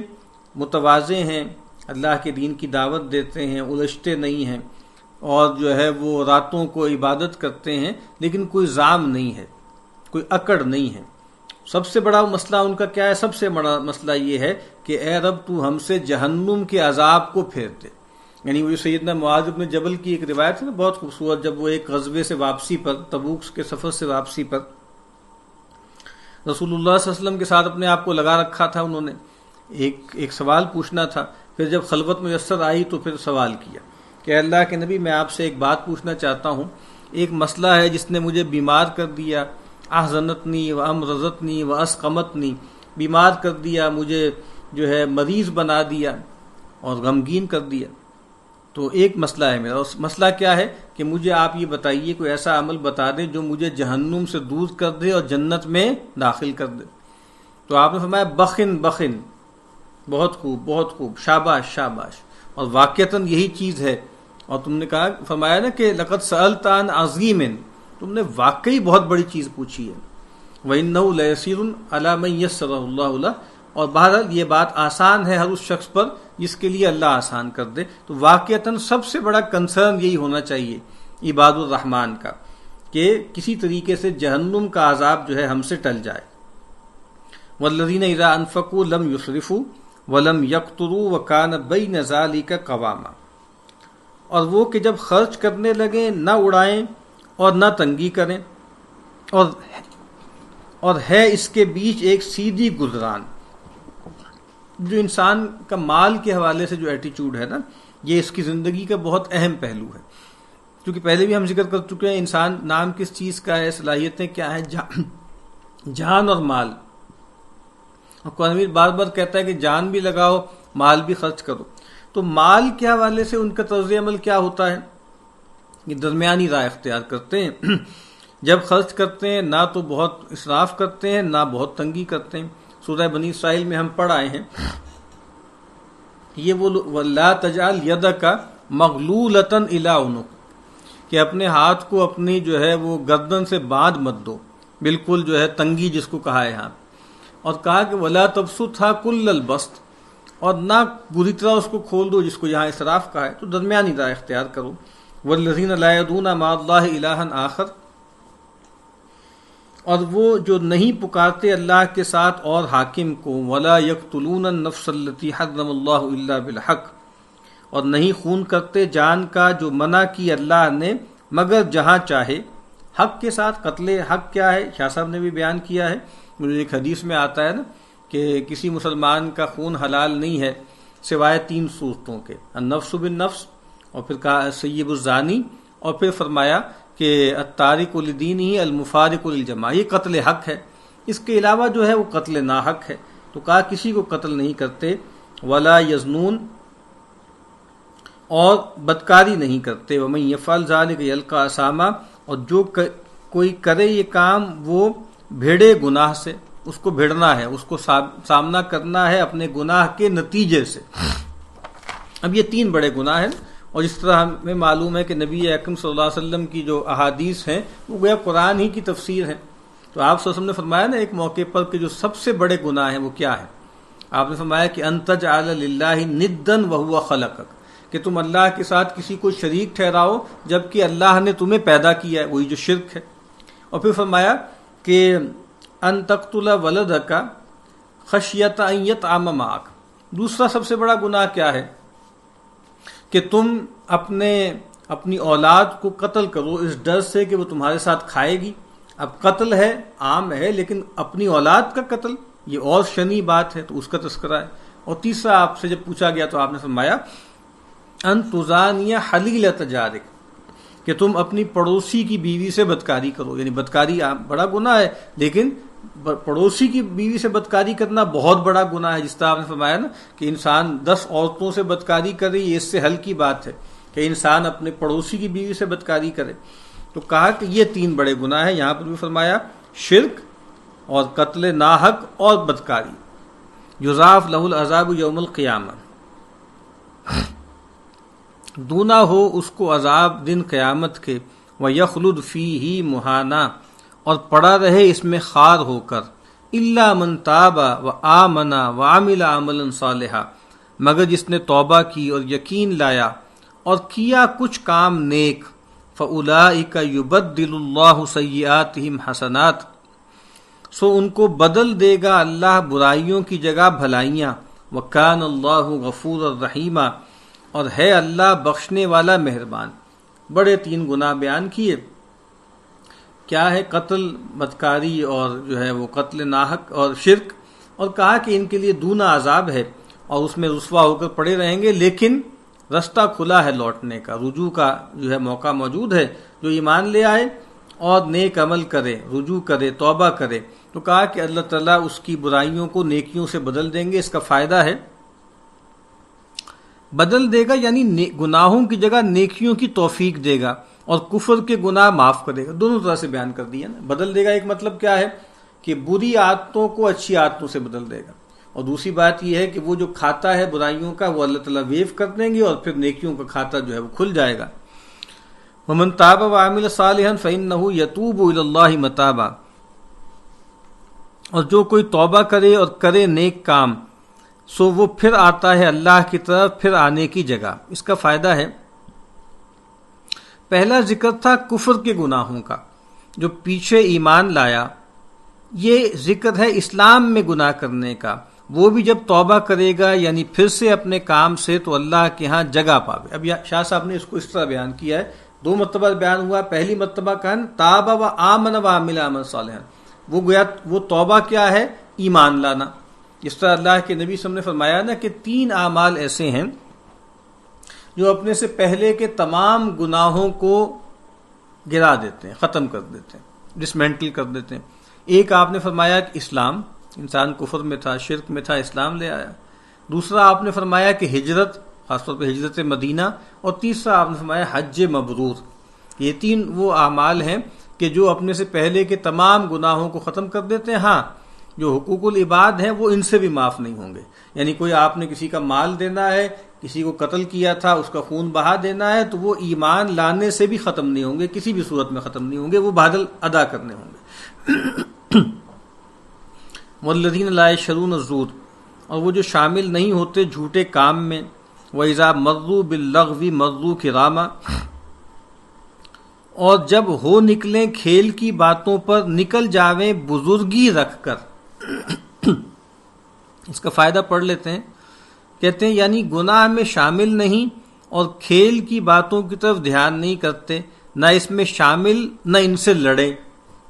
متواضع ہیں، اللہ کے دین کی دعوت دیتے ہیں، الجھتے نہیں ہیں، اور جو ہے وہ راتوں کو عبادت کرتے ہیں، لیکن کوئی زام نہیں ہے، کوئی اکڑ نہیں ہے۔ سب سے بڑا مسئلہ ان کا کیا ہے؟ سب سے بڑا مسئلہ یہ ہے کہ اے رب تو ہم سے جہنم کے عذاب کو پھیر دے۔ یعنی وہ سیدنا معاذ بن جبل کی ایک روایت ہے نا، بہت خوبصورت، جب وہ ایک غزوے سے واپسی پر، تبوک کے سفر سے واپسی پر رسول اللہ صلی اللہ علیہ وسلم کے ساتھ اپنے آپ کو لگا رکھا تھا، انہوں نے ایک سوال پوچھنا تھا، پھر جب خلوت میسر آئی تو پھر سوال کیا کہ اللہ کے نبی میں آپ سے ایک بات پوچھنا چاہتا ہوں، ایک مسئلہ ہے جس نے مجھے بیمار کر دیا، احزنتنی و امرضتنی و اسقمتنی، بیمار کر دیا، مجھے جو ہے مریض بنا دیا اور غمگین کر دیا۔ تو ایک مسئلہ ہے میرا، اس مسئلہ کیا ہے کہ مجھے آپ یہ بتائیے کوئی ایسا عمل بتا دیں جو مجھے جہنم سے دور کر دے اور جنت میں داخل کر دے۔ تو آپ نے فرمایا بخن بخن، بہت خوب بہت خوب، شاباش شاباش، اور واقعتاً یہی چیز ہے۔ اور تم نے کہا، فرمایا نا کہ لقد سألت عن عظیم، تم نے واقعی بہت بڑی چیز پوچھی ہے۔ وَإِنَّهُ لَيَسِيرٌ عَلَى مَن يَسَّرَهُ اللَّهُ لَهُ، اور بہرحال یہ بات آسان ہے ہر اس شخص پر جس کے لیے اللہ آسان کر دے۔ تو واقعتاً سب سے بڑا کنسرن یہی ہونا چاہیے عباد الرحمن کا کہ کسی طریقے سے جہنم کا عذاب جو ہے ہم سے ٹل جائے۔ وَالَّذِينَ إِذَا أَنفَقُوا لَمْ يُسْرِفُوا وَلَمْ يَقْتُرُوا وَكَانَ بَيْنَ ذَلِكَ قَوَامًا، اور وہ کہ جب خرچ کرنے لگیں نہ اڑائیں اور نہ تنگی کریں، اور ہے اس کے بیچ ایک سیدھی گزران۔ جو انسان کا مال کے حوالے سے جو ایٹیچیوڈ ہے نا، یہ اس کی زندگی کا بہت اہم پہلو ہے، کیونکہ پہلے بھی ہم ذکر کر چکے ہیں انسان نام کس چیز کا ہے، صلاحیتیں کیا ہیں، جان اور مال۔ اور قرآن مجید بار بار کہتا ہے کہ جان بھی لگاؤ، مال بھی خرچ کرو۔ تو مال کے حوالے سے ان کا طرز عمل کیا ہوتا ہے؟ یہ درمیانی راہ اختیار کرتے ہیں، جب خرچ کرتے ہیں نہ تو بہت اسراف کرتے ہیں نہ بہت تنگی کرتے ہیں۔ سورہ بنی اسرائیل میں ہم پڑھ آئے ہیں، یہ وہ وَلَا تَجْعَلْ يَدَكَ مَغْلُولَةً إِلَىٰ عُنُقِكَ، کہ اپنے ہاتھ کو اپنی جو ہے وہ گردن سے باندھ مت دو، بالکل جو ہے تنگی جس کو کہا ہے یہاں، اور کہا کہ وَلَا تَبْسُطْهَا كُلَّ الْبَسْطِ، اور نہ بری طرح اس کو کھول دو جس کو یہاں اسراف کہا ہے۔ تو درمیانی راہ اختیار کرو۔ وَالَّذِينَ لَا يَدْعُونَ مَعَ اللَّهِ إِلَٰهًا آخَرَ، اور وہ جو نہیں پکارتے اللہ کے ساتھ اور حاکم کو، وَلَا يَقْتُلُونَ النَّفْسَ الَّتِي حَرَّمَ اللَّهُ إِلَّا بِالْحَقِّ، اور نہیں خون کرتے جان کا جو منع کی اللہ نے مگر جہاں چاہے، حق کے ساتھ۔ قتل حق کیا ہے؟ شاہ صاحب نے بھی بیان کیا ہے، مجھے ایک حدیث میں آتا ہے نا کہ کسی مسلمان کا خون حلال نہیں ہے سوائے 3 صورتوں کے، النفس بالنفس، اور پھر کہا سیب الزانی، اور پھر فرمایا کہ التارک لدینہ المفارق للجماعہ، یہ قتل حق ہے۔ اس کے علاوہ جو ہے وہ قتل ناحق ہے۔ تو کہا کسی کو قتل نہیں کرتے، ولا یزنون، اور بدکاری نہیں کرتے، ومن یفعل ذلک یلقى اثاما، اور جو کوئی کرے یہ کام وہ بھیڑے گناہ سے، اس کو بھیڑنا ہے، اس کو سامنا کرنا ہے اپنے گناہ کے نتیجے سے۔ اب یہ 3 بڑے گناہ ہیں، اور جس طرح ہمیں معلوم ہے کہ نبی اکرم صلی اللہ علیہ وسلم کی جو احادیث ہیں وہ گویا قرآن ہی کی تفسیر ہیں۔ تو آپ صلی اللہ علیہ وسلم نے فرمایا نا ایک موقع پر کہ جو سب سے بڑے گناہ ہیں وہ کیا ہے؟ آپ نے فرمایا کہ ان تجعل للہ ندا وہو خلقک، کہ تم اللہ کے ساتھ کسی کو شریک ٹھہراؤ جبکہ اللہ نے تمہیں پیدا کیا ہے، وہی جو شرک ہے۔ اور پھر فرمایا کہ ان تقتل ولدک خشیۃ ان یطعم معک، دوسرا سب سے بڑا گناہ کیا ہے؟ کہ تم اپنی اولاد کو قتل کرو اس ڈر سے کہ وہ تمہارے ساتھ کھائے گی۔ اب قتل ہے، عام ہے، لیکن اپنی اولاد کا قتل یہ اور شنی بات ہے، تو اس کا تذکرہ ہے۔ اور تیسرا آپ سے جب پوچھا گیا تو آپ نے فرمایا ان تزانی حلیلۃ جارک، کہ تم اپنی پڑوسی کی بیوی سے بدکاری کرو، یعنی بدکاری بڑا گناہ ہے، لیکن پڑوسی کی بیوی سے بدکاری کرنا بہت بڑا گناہ ہے، جس طرح آپ نے فرمایا نا کہ انسان 10 عورتوں سے بدکاری کرے، یہ اس سے ہلکی بات ہے کہ انسان اپنے پڑوسی کی بیوی سے بدکاری کرے۔ تو کہا کہ یہ 3 بڑے گناہ ہیں، یہاں پر بھی فرمایا شرک اور قتل ناحق اور بدکاری۔ یضاعف لہ العذاب یوم القیامہ، دونا ہو اس کو عذاب دن قیامت کے، وَيَخْلُدْ فِيهِ مُحَانًا، اور پڑا رہے اس میں خار ہو کر، إِلَّا مَنْ تَابَ وَآمَنَ وَعَمِلَ عَمَلًا صَالِحًا، مگر جس نے توبہ کی اور یقین لایا اور کیا کچھ کام نیک، فَأُولَئِكَ يُبَدِّلُ اللَّهُ سَيِّئَاتِهِمْ حَسَنَاتٍ، سو ان کو بدل دے گا اللہ برائیوں کی جگہ بھلائیاں، وَكَانَ اللَّهُ غَفُورًا رَحِيمًا، اور ہے اللہ بخشنے والا مہربان۔ بڑے 3 گناہ بیان کیے، کیا ہے؟ قتل، بدکاری، اور جو ہے وہ قتل ناحق اور شرک، اور کہا کہ ان کے لیے دونا عذاب ہے اور اس میں رسوا ہو کر پڑے رہیں گے، لیکن رستہ کھلا ہے لوٹنے کا، رجوع کا جو ہے موقع موجود ہے۔ جو ایمان لے آئے اور نیک عمل کرے، رجوع کرے، توبہ کرے، تو کہا کہ اللہ تعالیٰ اس کی برائیوں کو نیکیوں سے بدل دیں گے۔ اس کا فائدہ ہے، بدل دے گا یعنی گناہوں کی جگہ نیکیوں کی توفیق دے گا، اور کفر کے گناہ معاف کرے گا۔ دونوں طرح سے بیان کر دیا نا۔ بدل دے گا ایک مطلب کیا ہے کہ بری عادتوں کو اچھی عادتوں سے بدل دے گا، اور دوسری بات یہ ہے کہ وہ جو کھاتا ہے برائیوں کا وہ اللہ تعالیٰ ویو کر دیں گے، اور پھر نیکیوں کا کھاتا جو ہے وہ کھل جائے گا۔ وَمَن تَابَ وَعَمِلَ صَالِحًا فَإِنَّهُ يَتُوبُ إِلَى اللَّهِ مَتَابًا، اور جو کوئی توبہ کرے اور کرے نیک کام، سو وہ پھر آتا ہے اللہ کی طرف پھر آنے کی جگہ۔ اس کا فائدہ ہے، پہلا ذکر تھا کفر کے گناہوں کا، جو پیچھے ایمان لایا، یہ ذکر ہے اسلام میں گناہ کرنے کا، وہ بھی جب توبہ کرے گا یعنی پھر سے اپنے کام سے، تو اللہ کے ہاں جگہ پاوے۔ اب شاہ صاحب نے اس کو اس طرح بیان کیا ہے، 2 مرتبہ بیان ہوا۔ پہلی مرتبہ کہا تاب و آمن و عمل عملا صالحا، وہ گویا وہ توبہ کیا ہے؟ ایمان لانا۔ جس طرح اللہ کے نبی صلی اللہ علیہ وسلم نے فرمایا نا کہ 3 اعمال ایسے ہیں جو اپنے سے پہلے کے تمام گناہوں کو گرا دیتے ہیں، ختم کر دیتے ہیں، ڈسمینٹل کر دیتے ہیں۔ ایک آپ نے فرمایا کہ اسلام، انسان کفر میں تھا، شرک میں تھا، اسلام لے آیا۔ دوسرا آپ نے فرمایا کہ ہجرت، خاص طور پہ ہجرت مدینہ، اور تیسرا آپ نے فرمایا حج مبرور۔ یہ 3 وہ اعمال ہیں کہ جو اپنے سے پہلے کے تمام گناہوں کو ختم کر دیتے ہیں۔ ہاں، جو حقوق العباد ہیں وہ ان سے بھی معاف نہیں ہوں گے، یعنی کوئی آپ نے کسی کا مال دینا ہے، کسی کو قتل کیا تھا، اس کا خون بہا دینا ہے، تو وہ ایمان لانے سے بھی ختم نہیں ہوں گے، کسی بھی صورت میں ختم نہیں ہوں گے، وہ بادل ادا کرنے ہوں گے۔ والذین لا یشرون الزور، اور وہ جو شامل نہیں ہوتے جھوٹے کام میں، وَإِذَا مَرُّوا بِاللَّغْوِ مَرُّوا كِرَامًا، اور جب ہو نکلیں کھیل کی باتوں پر نکل جاویں بزرگی رکھ کر۔ اس کا فائدہ پڑھ لیتے ہیں، کہتے ہیں یعنی گناہ میں شامل نہیں اور کھیل کی باتوں کی طرف دھیان نہیں کرتے، نہ اس میں شامل، نہ ان سے لڑے۔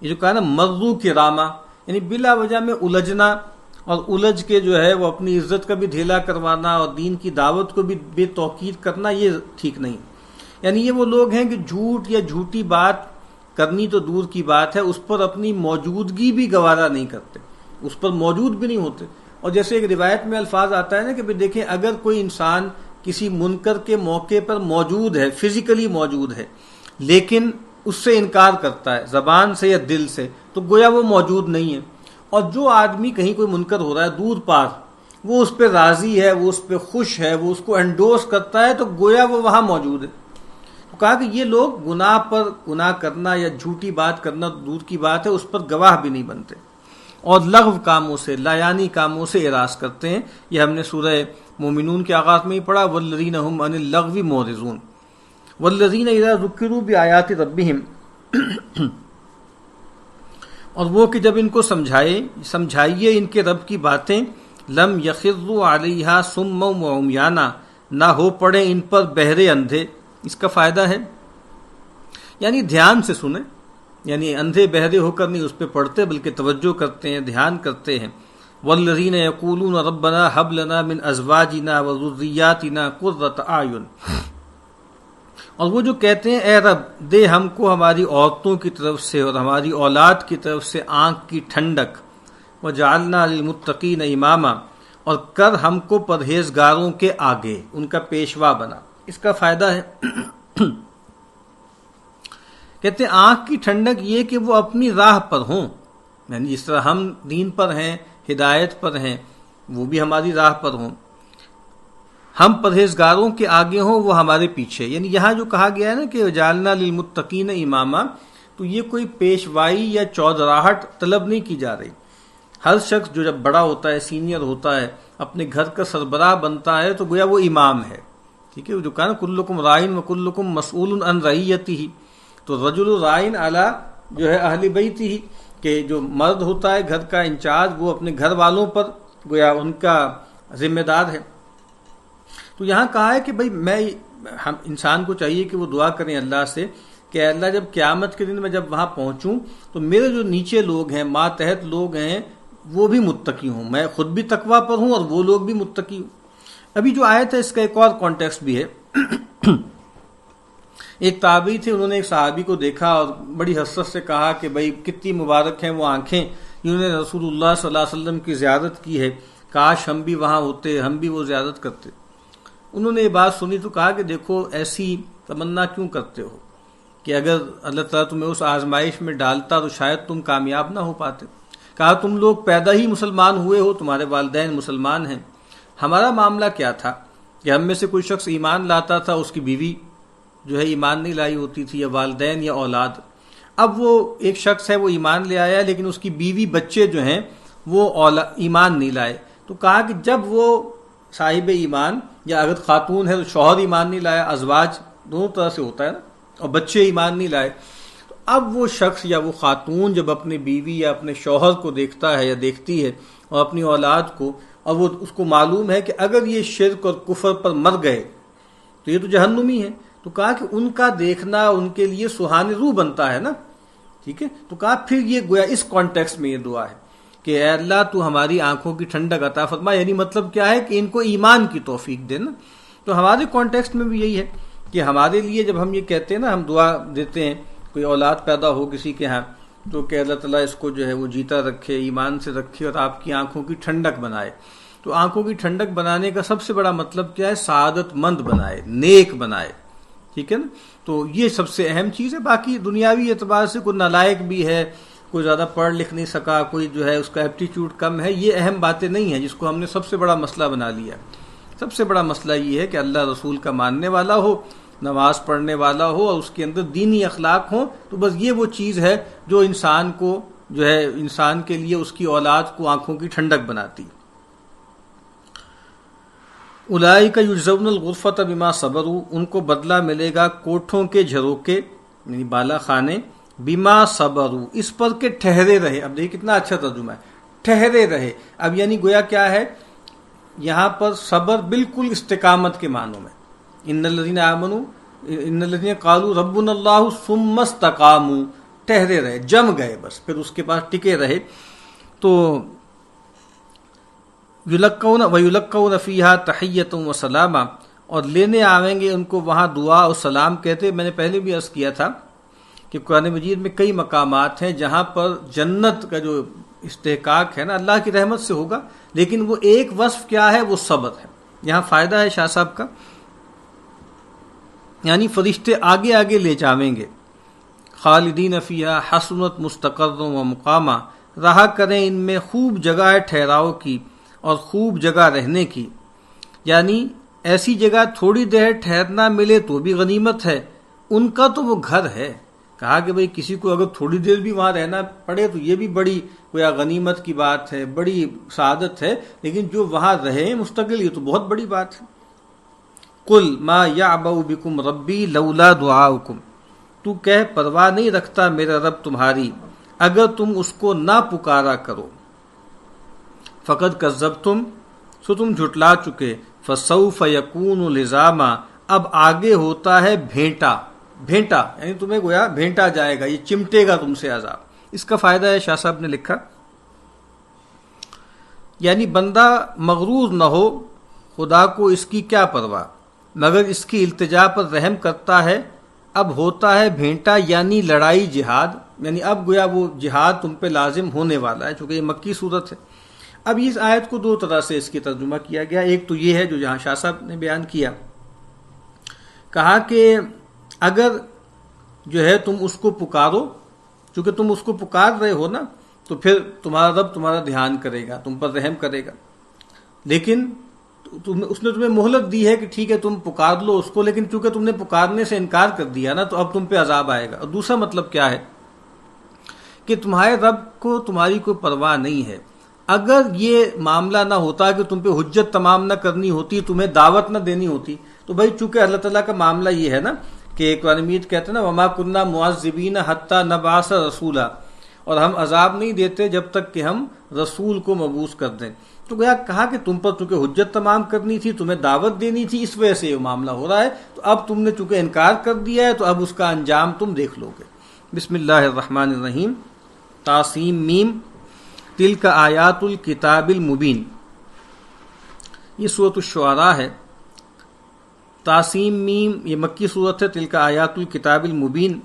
یہ جو کہا نا مرضو کرامہ، یعنی بلا وجہ میں الجھنا، اور الجھ کے جو ہے وہ اپنی عزت کا بھی ڈھیلا کروانا اور دین کی دعوت کو بھی بے توقیر کرنا، یہ ٹھیک نہیں۔ یعنی یہ وہ لوگ ہیں کہ جھوٹ یا جھوٹی بات کرنی تو دور کی بات ہے، اس پر اپنی موجودگی بھی گوارا نہیں کرتے، اس پر موجود بھی نہیں ہوتے۔ اور جیسے ایک روایت میں الفاظ آتا ہے نا کہ دیکھیں اگر کوئی انسان کسی منکر کے موقع پر موجود ہے، فزیکلی موجود ہے، لیکن اس سے انکار کرتا ہے زبان سے یا دل سے، تو گویا وہ موجود نہیں ہے. اور جو آدمی کہیں کوئی منکر ہو رہا ہے دور پار، وہ اس پہ راضی ہے، وہ اس پہ خوش ہے، وہ اس کو انڈورس کرتا ہے، تو گویا وہ وہاں موجود ہے. تو کہا کہ یہ لوگ گناہ پر گناہ کرنا یا جھوٹی بات کرنا دور کی بات ہے، اس پر گواہ بھی نہیں بنتے، اور لغو کاموں سے، لایانی کاموں سے اعراض کرتے ہیں. یہ ہم نے سورہ مومنون کے آغاز میں ہی پڑھا، والذین هم عن اللغو معرضون والذین اذا ذکروا بآیات ربہم، اور وہ کہ جب ان کو سمجھائیے ان کے رب کی باتیں، لم یخروا علیہا صما وعمیانا، نہ ہو پڑے ان پر بہرے اندھے. اس کا فائدہ ہے یعنی دھیان سے سنیں، یعنی اندھے بہرے ہو کر نہیں اس پہ پڑھتے بلکہ توجہ کرتے ہیں، دھیان کرتے ہیں. والذین یقولون ربنا ھب لنا من ازواجنا وذریاتنا قرۃ اعین، اور وہ جو کہتے ہیں اے رب دے ہم کو ہماری عورتوں کی طرف سے اور ہماری اولاد کی طرف سے آنکھ کی ٹھنڈک، وجعلنا للمتقین اماما، اور کر ہم کو پرہیزگاروں کے آگے ان کا پیشوا بنا. اس کا فائدہ ہے کہتے ہیں آنکھ کی ٹھنڈک یہ کہ وہ اپنی راہ پر ہوں، یعنی جس طرح ہم دین پر ہیں، ہدایت پر ہیں، وہ بھی ہماری راہ پر ہوں. ہم پرہیزگاروں کے آگے ہوں، وہ ہمارے پیچھے. یعنی یہاں جو کہا گیا ہے نا کہ جعلنا للمتقین اماما، تو یہ کوئی پیشوائی یا چودراہٹ طلب نہیں کی جا رہی. ہر شخص جو جب بڑا ہوتا ہے، سینئر ہوتا ہے، اپنے گھر کا سربراہ بنتا ہے، تو گویا وہ امام ہے. ٹھیک ہے، جو کہا نا کلکم رائن وکلکم مسئول عن رعیتہ، تو رجل رائن علی جو ہے اہل بیتہ، کہ جو مرد ہوتا ہے گھر کا انچارج، وہ اپنے گھر والوں پر گویا ان کا ذمہ دار ہے. تو یہاں کہا ہے کہ بھئی ہم انسان کو چاہیے کہ وہ دعا کریں اللہ سے کہ اللہ جب قیامت کے دن میں جب وہاں پہنچوں تو میرے جو نیچے لوگ ہیں، ماتحت لوگ ہیں، وہ بھی متقی ہوں، میں خود بھی تقوی پر ہوں اور وہ لوگ بھی متقی ہوں. ابھی جو آیت ہے اس کا ایک اور کانٹیکسٹ بھی ہے. ایک تابعی تھے، انہوں نے ایک صحابی کو دیکھا اور بڑی حسرت سے کہا کہ بھئی کتنی مبارک ہیں وہ آنکھیں جنہوں نے رسول اللہ صلی اللہ علیہ وسلم کی زیارت کی ہے، کاش ہم بھی وہاں ہوتے، ہم بھی وہ زیارت کرتے. انہوں نے یہ بات سنی تو کہا کہ دیکھو ایسی تمنا کیوں کرتے ہو کہ اگر اللہ تعالیٰ تمہیں اس آزمائش میں ڈالتا تو شاید تم کامیاب نہ ہو پاتے. کہا تم لوگ پیدا ہی مسلمان ہوئے ہو، تمہارے والدین مسلمان ہیں. ہمارا معاملہ کیا تھا کہ ہم میں سے کوئی شخص ایمان لاتا تھا، اس کی بیوی جو ہے ایمان نہیں لائی ہوتی تھی، یا والدین یا اولاد. اب وہ ایک شخص ہے وہ ایمان لے آیا لیکن اس کی بیوی بچے جو ہیں وہ ایمان نہیں لائے. تو کہا کہ جب وہ صاحب ایمان، یا اگر خاتون ہے تو شوہر ایمان نہیں لایا، ازواج دونوں طرح سے ہوتا ہے نا، اور بچے ایمان نہیں لائے، تو اب وہ شخص یا وہ خاتون جب اپنی بیوی یا اپنے شوہر کو دیکھتا ہے یا دیکھتی ہے اور اپنی اولاد کو، اور وہ اس کو معلوم ہے کہ اگر یہ شرک اور کفر پر مر گئے تو یہ تو جہنمی ہے، تو کہا کہ ان کا دیکھنا ان کے لیے سہانی روح بنتا ہے نا. ٹھیک ہے، تو کہا پھر یہ گویا اس کانٹیکسٹ میں یہ دعا ہے کہ اے اللہ تو ہماری آنکھوں کی ٹھنڈک عطا فرما. یعنی مطلب کیا ہے کہ ان کو ایمان کی توفیق دے نا. تو ہمارے کانٹیکسٹ میں بھی یہی ہے کہ ہمارے لیے جب ہم یہ کہتے ہیں نا، ہم دعا دیتے ہیں کوئی اولاد پیدا ہو کسی کے ہاں، تو کہ اللہ تعالیٰ اس کو جو ہے وہ جیتا رکھے، ایمان سے رکھے اور آپ کی آنکھوں کی ٹھنڈک بنائے. تو آنکھوں کی ٹھنڈک بنانے کا سب سے بڑا مطلب کیا ہے؟ سعادت مند بنائے، نیک بنائے. ٹھیک ہے نا، تو یہ سب سے اہم چیز ہے. باقی دنیاوی اعتبار سے کوئی نالائق بھی ہے، کوئی زیادہ پڑھ لکھ نہیں سکا، کوئی جو ہے اس کا ایپٹیچیوڈ کم ہے، یہ اہم باتیں نہیں ہیں جس کو ہم نے سب سے بڑا مسئلہ بنا لیا. سب سے بڑا مسئلہ یہ ہے کہ اللہ رسول کا ماننے والا ہو، نماز پڑھنے والا ہو اور اس کے اندر دینی اخلاق ہوں. تو بس یہ وہ چیز ہے جو انسان کو جو ہے انسان کے لیے اس کی اولاد کو آنکھوں کی ٹھنڈک بناتی. اولئک یجزون الغرفۃ بما صبروا، ان کو بدلہ ملے گا کوٹھوں کے جھروکے یعنی بالا خانے، بما صبروا اس پر کہ ٹھہرے رہے. اب دیکھیں کتنا اچھا ترجمہ ہے، ٹھہرے رہے. اب یعنی گویا کیا ہے یہاں پر صبر بالکل استقامت کے معنوں میں. ان الذین آمنوا، ان الذین قالوا ربنا اللہ ثم استقاموا، ٹھہرے رہے، جم گئے بس، پھر اس کے پاس ٹکے رہے. تو یلقون ویلقون فیہا تحیۃ و سلامہ، اور لینے آئیں گے ان کو وہاں دعا اور سلام کہتے. میں نے پہلے بھی عرض کیا تھا کہ قرآن مجید میں کئی مقامات ہیں جہاں پر جنت کا جو استحقاق ہے نا اللہ کی رحمت سے ہوگا، لیکن وہ ایک وصف کیا ہے؟ وہ صبر ہے۔ یہاں فائدہ ہے شاہ صاحب کا، یعنی فرشتے آگے آگے لے جاویں گے، خالدین فیہا حسنت مستقر و مقامہ، رہا کریں ان میں خوب جگہ ہے ٹھہراؤ کی اور خوب جگہ رہنے کی، یعنی ایسی جگہ تھوڑی دیر ٹھہرنا ملے تو بھی غنیمت ہے، ان کا تو وہ گھر ہے۔ کہا کہ بھئی کسی کو اگر تھوڑی دیر بھی وہاں رہنا پڑے تو یہ بھی بڑی کوئی غنیمت کی بات ہے، بڑی سعادت ہے، لیکن جو وہاں رہے مستقل یہ تو بہت بڑی بات ہے۔ قل ما یعبأ بکم ربی لولا دعاؤکم، تو کہہ پرواہ نہیں رکھتا میرا رب تمہاری اگر تم اس کو نہ پکارا کرو۔ فقد کذبتم، سو تم جھٹلا چکے، فسوف یکون لزاما، اب آگے ہوتا ہے بھینٹا، بھینٹا یعنی تمہیں گویا بھینٹا جائے گا، یہ چمٹے گا تم سے عذاب۔ اس کا فائدہ ہے شاہ صاحب نے لکھا، یعنی بندہ مغرور نہ ہو، خدا کو اس کی کیا پرواہ، مگر اس کی التجا پر رحم کرتا ہے۔ اب ہوتا ہے بھینٹا یعنی لڑائی جہاد، یعنی اب گویا وہ جہاد تم پہ لازم ہونے والا ہے، چونکہ یہ مکی صورت ہے۔ اب اس آیت کو دو طرح سے اس کی ترجمہ کیا گیا، ایک تو یہ ہے جو جہاں شاہ صاحب نے بیان کیا، کہا کہ اگر جو ہے تم اس کو پکارو، چونکہ تم اس کو پکار رہے ہو نا، تو پھر تمہارا رب تمہارا دھیان کرے گا، تم پر رحم کرے گا، لیکن اس نے تمہیں مہلت دی ہے کہ ٹھیک ہے تم پکار لو اس کو، لیکن چونکہ تم نے پکارنے سے انکار کر دیا نا تو اب تم پہ عذاب آئے گا۔ اور دوسرا مطلب کیا ہے کہ تمہارے رب کو تمہاری کوئی پرواہ نہیں ہے۔ اگر یہ معاملہ نہ ہوتا کہ تم پہ حجت تمام نہ کرنی ہوتی، تمہیں دعوت نہ دینی ہوتی، تو بھائی چونکہ اللہ تعالیٰ کا معاملہ یہ ہے نا کہ قرآن مجید کہتے ہیں نا وما کننا معذبین حتی نبعث رسولا، اور ہم عذاب نہیں دیتے جب تک کہ ہم رسول کو مبعوث کر دیں، تو گویا کہا کہ تم پر چونکہ حجت تمام کرنی تھی، تمہیں دعوت دینی تھی، اس وجہ سے یہ معاملہ ہو رہا ہے، تو اب تم نے چونکہ انکار کر دیا ہے تو اب اس کا انجام تم دیکھ لو گے۔ بسم اللہ الرحمن الرحیم، طاسیم میم، تلک آیات الکتاب المبین، یہ سورۃ الشعراء ہے۔ طاسیم میم یہ مکی سورت ہے، تلک آیات الکتاب المبین،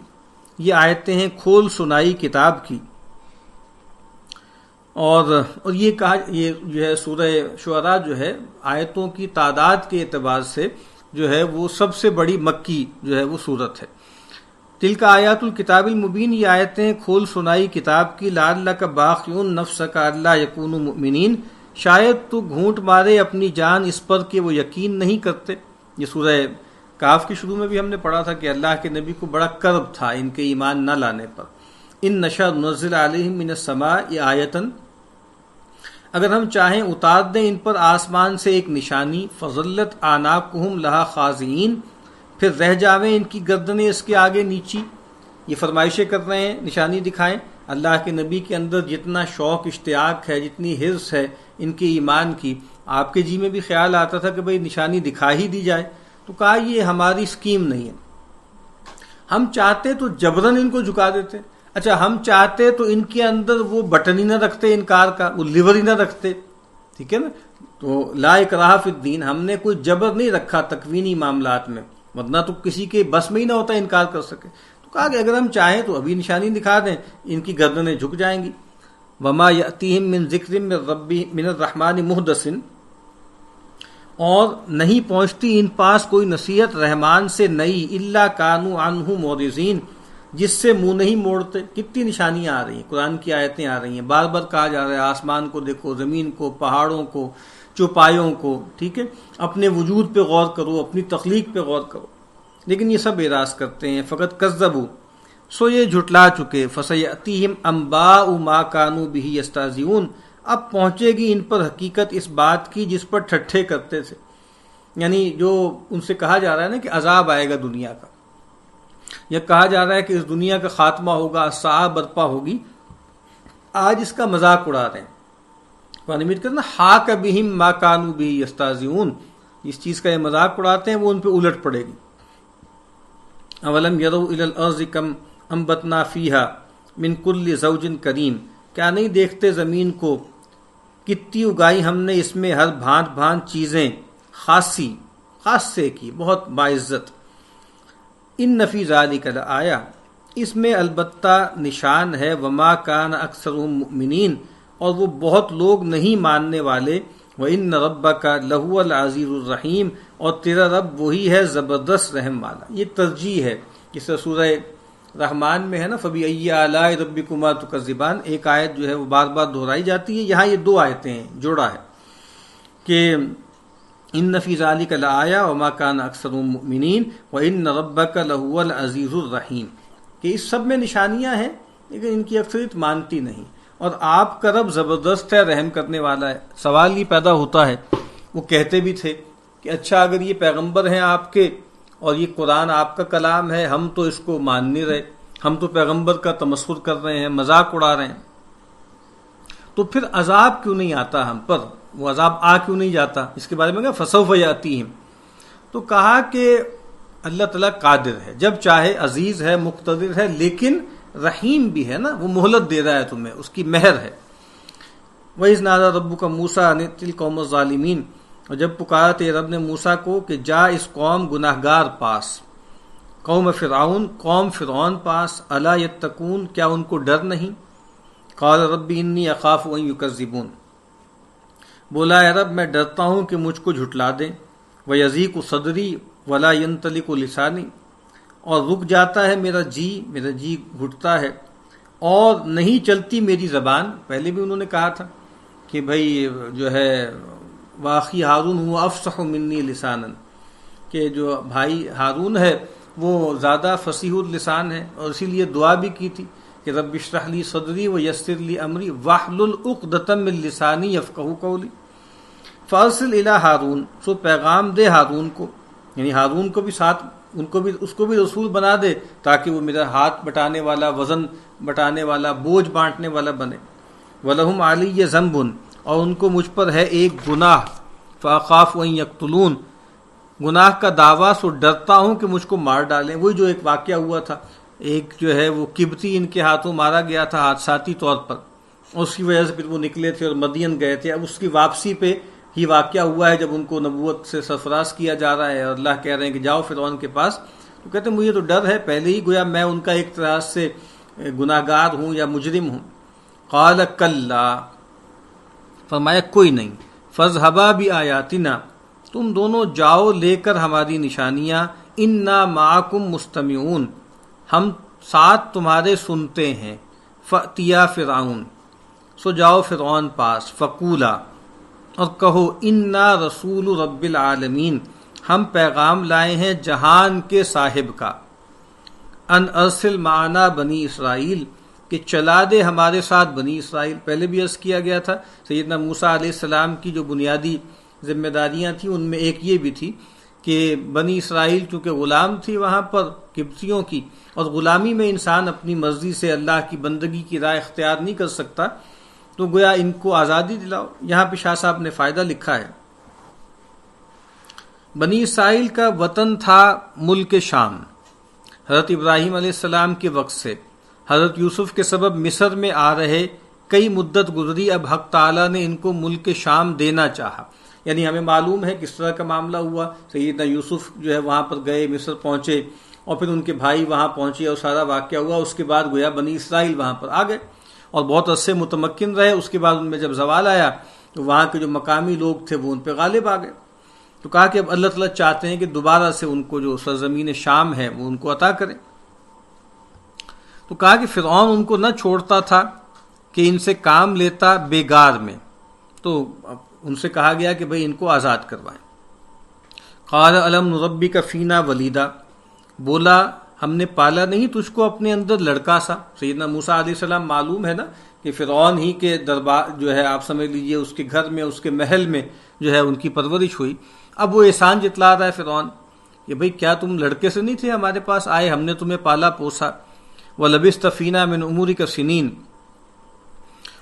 یہ آیتیں ہیں کھول سنائی کتاب کی، اور یہ کہا یہ جو ہے سورہ شعراء جو ہے آیتوں کی تعداد کے اعتبار سے جو ہے وہ سب سے بڑی مکی جو ہے وہ سورت ہے۔ تلک آیات الکتاب المبین، یہ آیتیں کھول سنائی کتاب کی، لعلک باخع نفسک الا یکونوا مؤمنین، شاید تو گھونٹ مارے اپنی جان اس پر کہ وہ یقین نہیں کرتے۔ یہ سورہ کاف کی شروع میں بھی ہم نے پڑھا تھا کہ اللہ کے نبی کو بڑا کرب تھا ان کے ایمان نہ لانے پر۔ ان نشأ ننزل علیہم من السماء آیۃ، اگر ہم چاہیں اتار دیں ان پر آسمان سے ایک نشانی، فظلت اعناقہم لہا خاضعین، پھر رہ جاویں ان کی گردنیں اس کے آگے نیچی۔ یہ فرمائشیں کر رہے ہیں نشانی دکھائیں، اللہ کے نبی کے اندر جتنا شوق اشتیاق ہے، جتنی حرص ہے ان کے ایمان کی، آپ کے جی میں بھی خیال آتا تھا کہ بھئی نشانی دکھا ہی دی جائے، تو کہا یہ ہماری اسکیم نہیں ہے، ہم چاہتے تو جبرن ان کو جھکا دیتے، اچھا ہم چاہتے تو ان کے اندر وہ بٹن ہی نہ رکھتے انکار کا، وہ لیور ہی نہ رکھتے، ٹھیک ہے نا، تو لا اکراہ فی الدین، ہم نے کوئی جبر نہیں رکھا تکوینی معاملات میں، ورنہ تو کسی کے بس میں ہی نہ ہوتا انکار کر سکے، تو کہا کہ اگر ہم چاہیں تو ابھی نشانی دکھا دیں، ان کی گردنیں جھک جائیں گی۔ وما یأتیہم من ذکر من الرحمن محدث، اور نہیں پہنچتی ان پاس کوئی نصیحت رحمان سے نئی، الا کانوا عنہ معرضین، جس سے منہ نہیں موڑتے۔ کتنی نشانیاں آ رہی ہیں، قرآن کی آیتیں آ رہی ہیں، بار بار کہا جا رہا ہے آسمان کو دیکھو، زمین کو، پہاڑوں کو، چوپایوں کو، ٹھیک ہے، اپنے وجود پہ غور کرو، اپنی تخلیق پہ غور کرو، لیکن یہ سب اعراض کرتے ہیں۔ فقط کذبوا، سو یہ جھٹلا چکے، فسیأتیہم انباء ما کانوا بہ یستہزئون، اب پہنچے گی ان پر حقیقت اس بات کی جس پر ٹھٹھے کرتے تھے، یعنی جو ان سے کہا جا رہا ہے نا کہ عذاب آئے گا دنیا کا، یا کہا جا رہا ہے کہ اس دنیا کا خاتمہ ہوگا، الساعہ برپا ہوگی، آج اس کا مذاق اڑا رہے ہیں۔ قرآن مجید کہتے ہیں نا حاک بہم ما کانوا بہ یستہزئون، اس چیز کا یہ مذاق اڑاتے ہیں، وہ ان پہ الٹ پڑے گی۔ اولم یروا الی الارض کم انبتنا فیہا من کل زوج کریم، کیا نہیں دیکھتے زمین کو کتنی اگائی ہم نے اس میں ہر بھانت بھانت چیزیں، خاصے کی، بہت باعزت۔ ان فی ذلک لآیہ، اس میں البتہ نشان ہے، وما کان اکثرهم مؤمنین، اور وہ بہت لوگ نہیں ماننے والے. وَإِنَّ رَبَّكَ لَهُوَ الْعَزِيزُ الرَّحِيمُ، اور تیرا رب وہی ہے زبردست رحم والا. یہ ترجیح ہے، جس طرح سورہ رحمان میں ہے نا فَبِأَيِّ آلَاءِ رَبِّكُمَا تُكَذِّبَانِ، ایک آیت جو ہے وہ بار بار دہرائی جاتی ہے. یہاں یہ دو آیتیں ہیں، جوڑا ہے کہ ان فی ذلک لآیہ وما کان اکثرهم مؤمنین وان ربک لہو العزیز الرحیم، کہ اس سب میں نشانیاں ہیں لیکن ان کی اکثریت مانتی نہیں، اور آپ کا رب زبردست ہے، رحم کرنے والا ہے. سوال یہ پیدا ہوتا ہے، وہ کہتے بھی تھے کہ اچھا اگر یہ پیغمبر ہیں آپ کے اور یہ قرآن آپ کا کلام ہے، ہم تو اس کو مان نہیں رہے، ہم تو پیغمبر کا تمسخر کر رہے ہیں، مذاق اڑا رہے ہیں، تو پھر عذاب کیوں نہیں آتا ہم پر؟ وہ عذاب آ کیوں نہیں جاتا؟ اس کے بارے میں کہا فسوف یاتیہم. تو کہا کہ اللہ تعالیٰ قادر ہے، جب چاہے عزیز ہے، مقتدر ہے، لیکن رحیم بھی ہے نا، وہ مہلت دے رہا ہے تمہیں، اس کی مہر ہے. وَإِذْ نَادَىٰ رَبُّكَ مُوسَىٰ أَنِ ائْتِ الْقَوْمَ الظَّالِمِينَ، اور جب پکارا تیرے رب نے موسیٰ کو کہ جا اس قوم گناہ گار پاس، قوم فرعون، قوم فرعون پاس، الا یتقون، کیا ان کو ڈر نہیں؟ قال رب انی اخاف ان یکذبون، بولا اے رب میں ڈرتا ہوں کہ مجھ کو جھٹلا دیں. ویضیق صدری ولا ینطلق لسانی، اور رک جاتا ہے میرا جی گھٹتا ہے اور نہیں چلتی میری زبان. پہلے بھی انہوں نے کہا تھا کہ بھائی جو ہے واخی ہارون ہوا افصح منی لسانا، کہ جو بھائی ہارون ہے وہ زیادہ فصیح اللسان ہے، اور اسی لیے دعا بھی کی تھی کہ رب اشرح لی صدری ویسر لی امری واحلل عقدۃ من لسانی یفقہوا قولی. فارسل الی ہارون، سو پیغام دے ہارون کو، یعنی ہارون کو بھی ساتھ اس کو بھی رسول بنا دے تاکہ وہ میرا ہاتھ بٹانے والا، وزن بٹانے والا، بوجھ بانٹنے والا بنے. وَلَهُمْ عَلِيَّ ذَنْبٌ، اور ان کو مجھ پر ہے ایک گناہ. فَأَخَافُ أَن يَقْتُلُونَ، گناہ کا دعویٰ، سو ڈرتا ہوں کہ مجھ کو مار ڈالیں. وہی جو ایک واقعہ ہوا تھا، ایک جو ہے وہ قبطی ان کے ہاتھوں مارا گیا تھا حادثاتی طور پر، اس کی وجہ سے پھر وہ نکلے تھے اور مدین گئے تھے. اب اس کی واپسی پہ ہی واقعہ ہوا ہے جب ان کو نبوت سے سرفراز کیا جا رہا ہے اور اللہ کہہ رہے ہیں کہ جاؤ فرعون کے پاس. تو کہتے ہیں مجھے تو ڈر ہے، پہلے ہی گویا میں ان کا ایک طرح سے گناہ گار ہوں یا مجرم ہوں. قال کلا، فرمایا کوئی نہیں. فاذهبا بآیاتنا، تم دونوں جاؤ لے کر ہماری نشانیاں. انا معکم مستمعون، ہم ساتھ تمہارے سنتے ہیں. فأتیا فرعون، سو جاؤ فرعون پاس. فقولا، اور کہو انا رسول رب العالمین، ہم پیغام لائے ہیں جہان کے صاحب کا. ان ارسل معنا بنی اسرائیل، کہ چلا دے ہمارے ساتھ بنی اسرائیل. پہلے بھی عرض کیا گیا تھا سیدنا موسیٰ علیہ السلام کی جو بنیادی ذمہ داریاں تھیں ان میں ایک یہ بھی تھی کہ بنی اسرائیل چونکہ غلام تھی وہاں پر قبطیوں کی، اور غلامی میں انسان اپنی مرضی سے اللہ کی بندگی کی راہ اختیار نہیں کر سکتا، تو گویا ان کو آزادی دلاؤ. یہاں پہ شاہ صاحب نے فائدہ لکھا ہے. بنی اسرائیل کا وطن تھا ملک شام. حضرت ابراہیم علیہ السلام کے وقت سے حضرت یوسف کے سبب مصر میں آ رہے کئی مدت گزری. اب حق تعالیٰ نے ان کو ملک شام دینا چاہا. یعنی ہمیں معلوم ہے کس طرح کا معاملہ ہوا. سیدنا یوسف جو ہے وہاں پر گئے، مصر پہنچے، اور پھر ان کے بھائی وہاں پہنچے اور سارا واقعہ ہوا. اس کے بعد گویا بنی اسرائیل وہاں پر آ گئے اور بہت عرصے متمکن رہے. اس کے بعد ان میں جب زوال آیا تو وہاں کے جو مقامی لوگ تھے وہ ان پہ غالب آ گئے. تو کہا کہ اب اللہ تعالیٰ چاہتے ہیں کہ دوبارہ سے ان کو جو سرزمین شام ہے وہ ان کو عطا کریں. تو کہا کہ فرعون ان کو نہ چھوڑتا تھا کہ ان سے کام لیتا بیگار میں، تو ان سے کہا گیا کہ بھئی ان کو آزاد کروائیں. قال الم نربک فینا ولیدا، بولا ہم نے پالا نہیں تجھ کو اپنے اندر لڑکا سا. سیدنا موسیٰ علیہ السلام معلوم ہے نا کہ فرعون ہی کے دربار جو ہے آپ سمجھ لیجئے اس کے گھر میں، اس کے محل میں جو ہے ان کی پرورش ہوئی. اب وہ احسان جتلا رہا ہے فرعون کہ بھئی کیا تم لڑکے سے نہیں تھے ہمارے پاس آئے، ہم نے تمہیں پالا پوسا. وَلَبِثْتَ فِينَا مِنْ عُمُرِكَ سِنِينَ،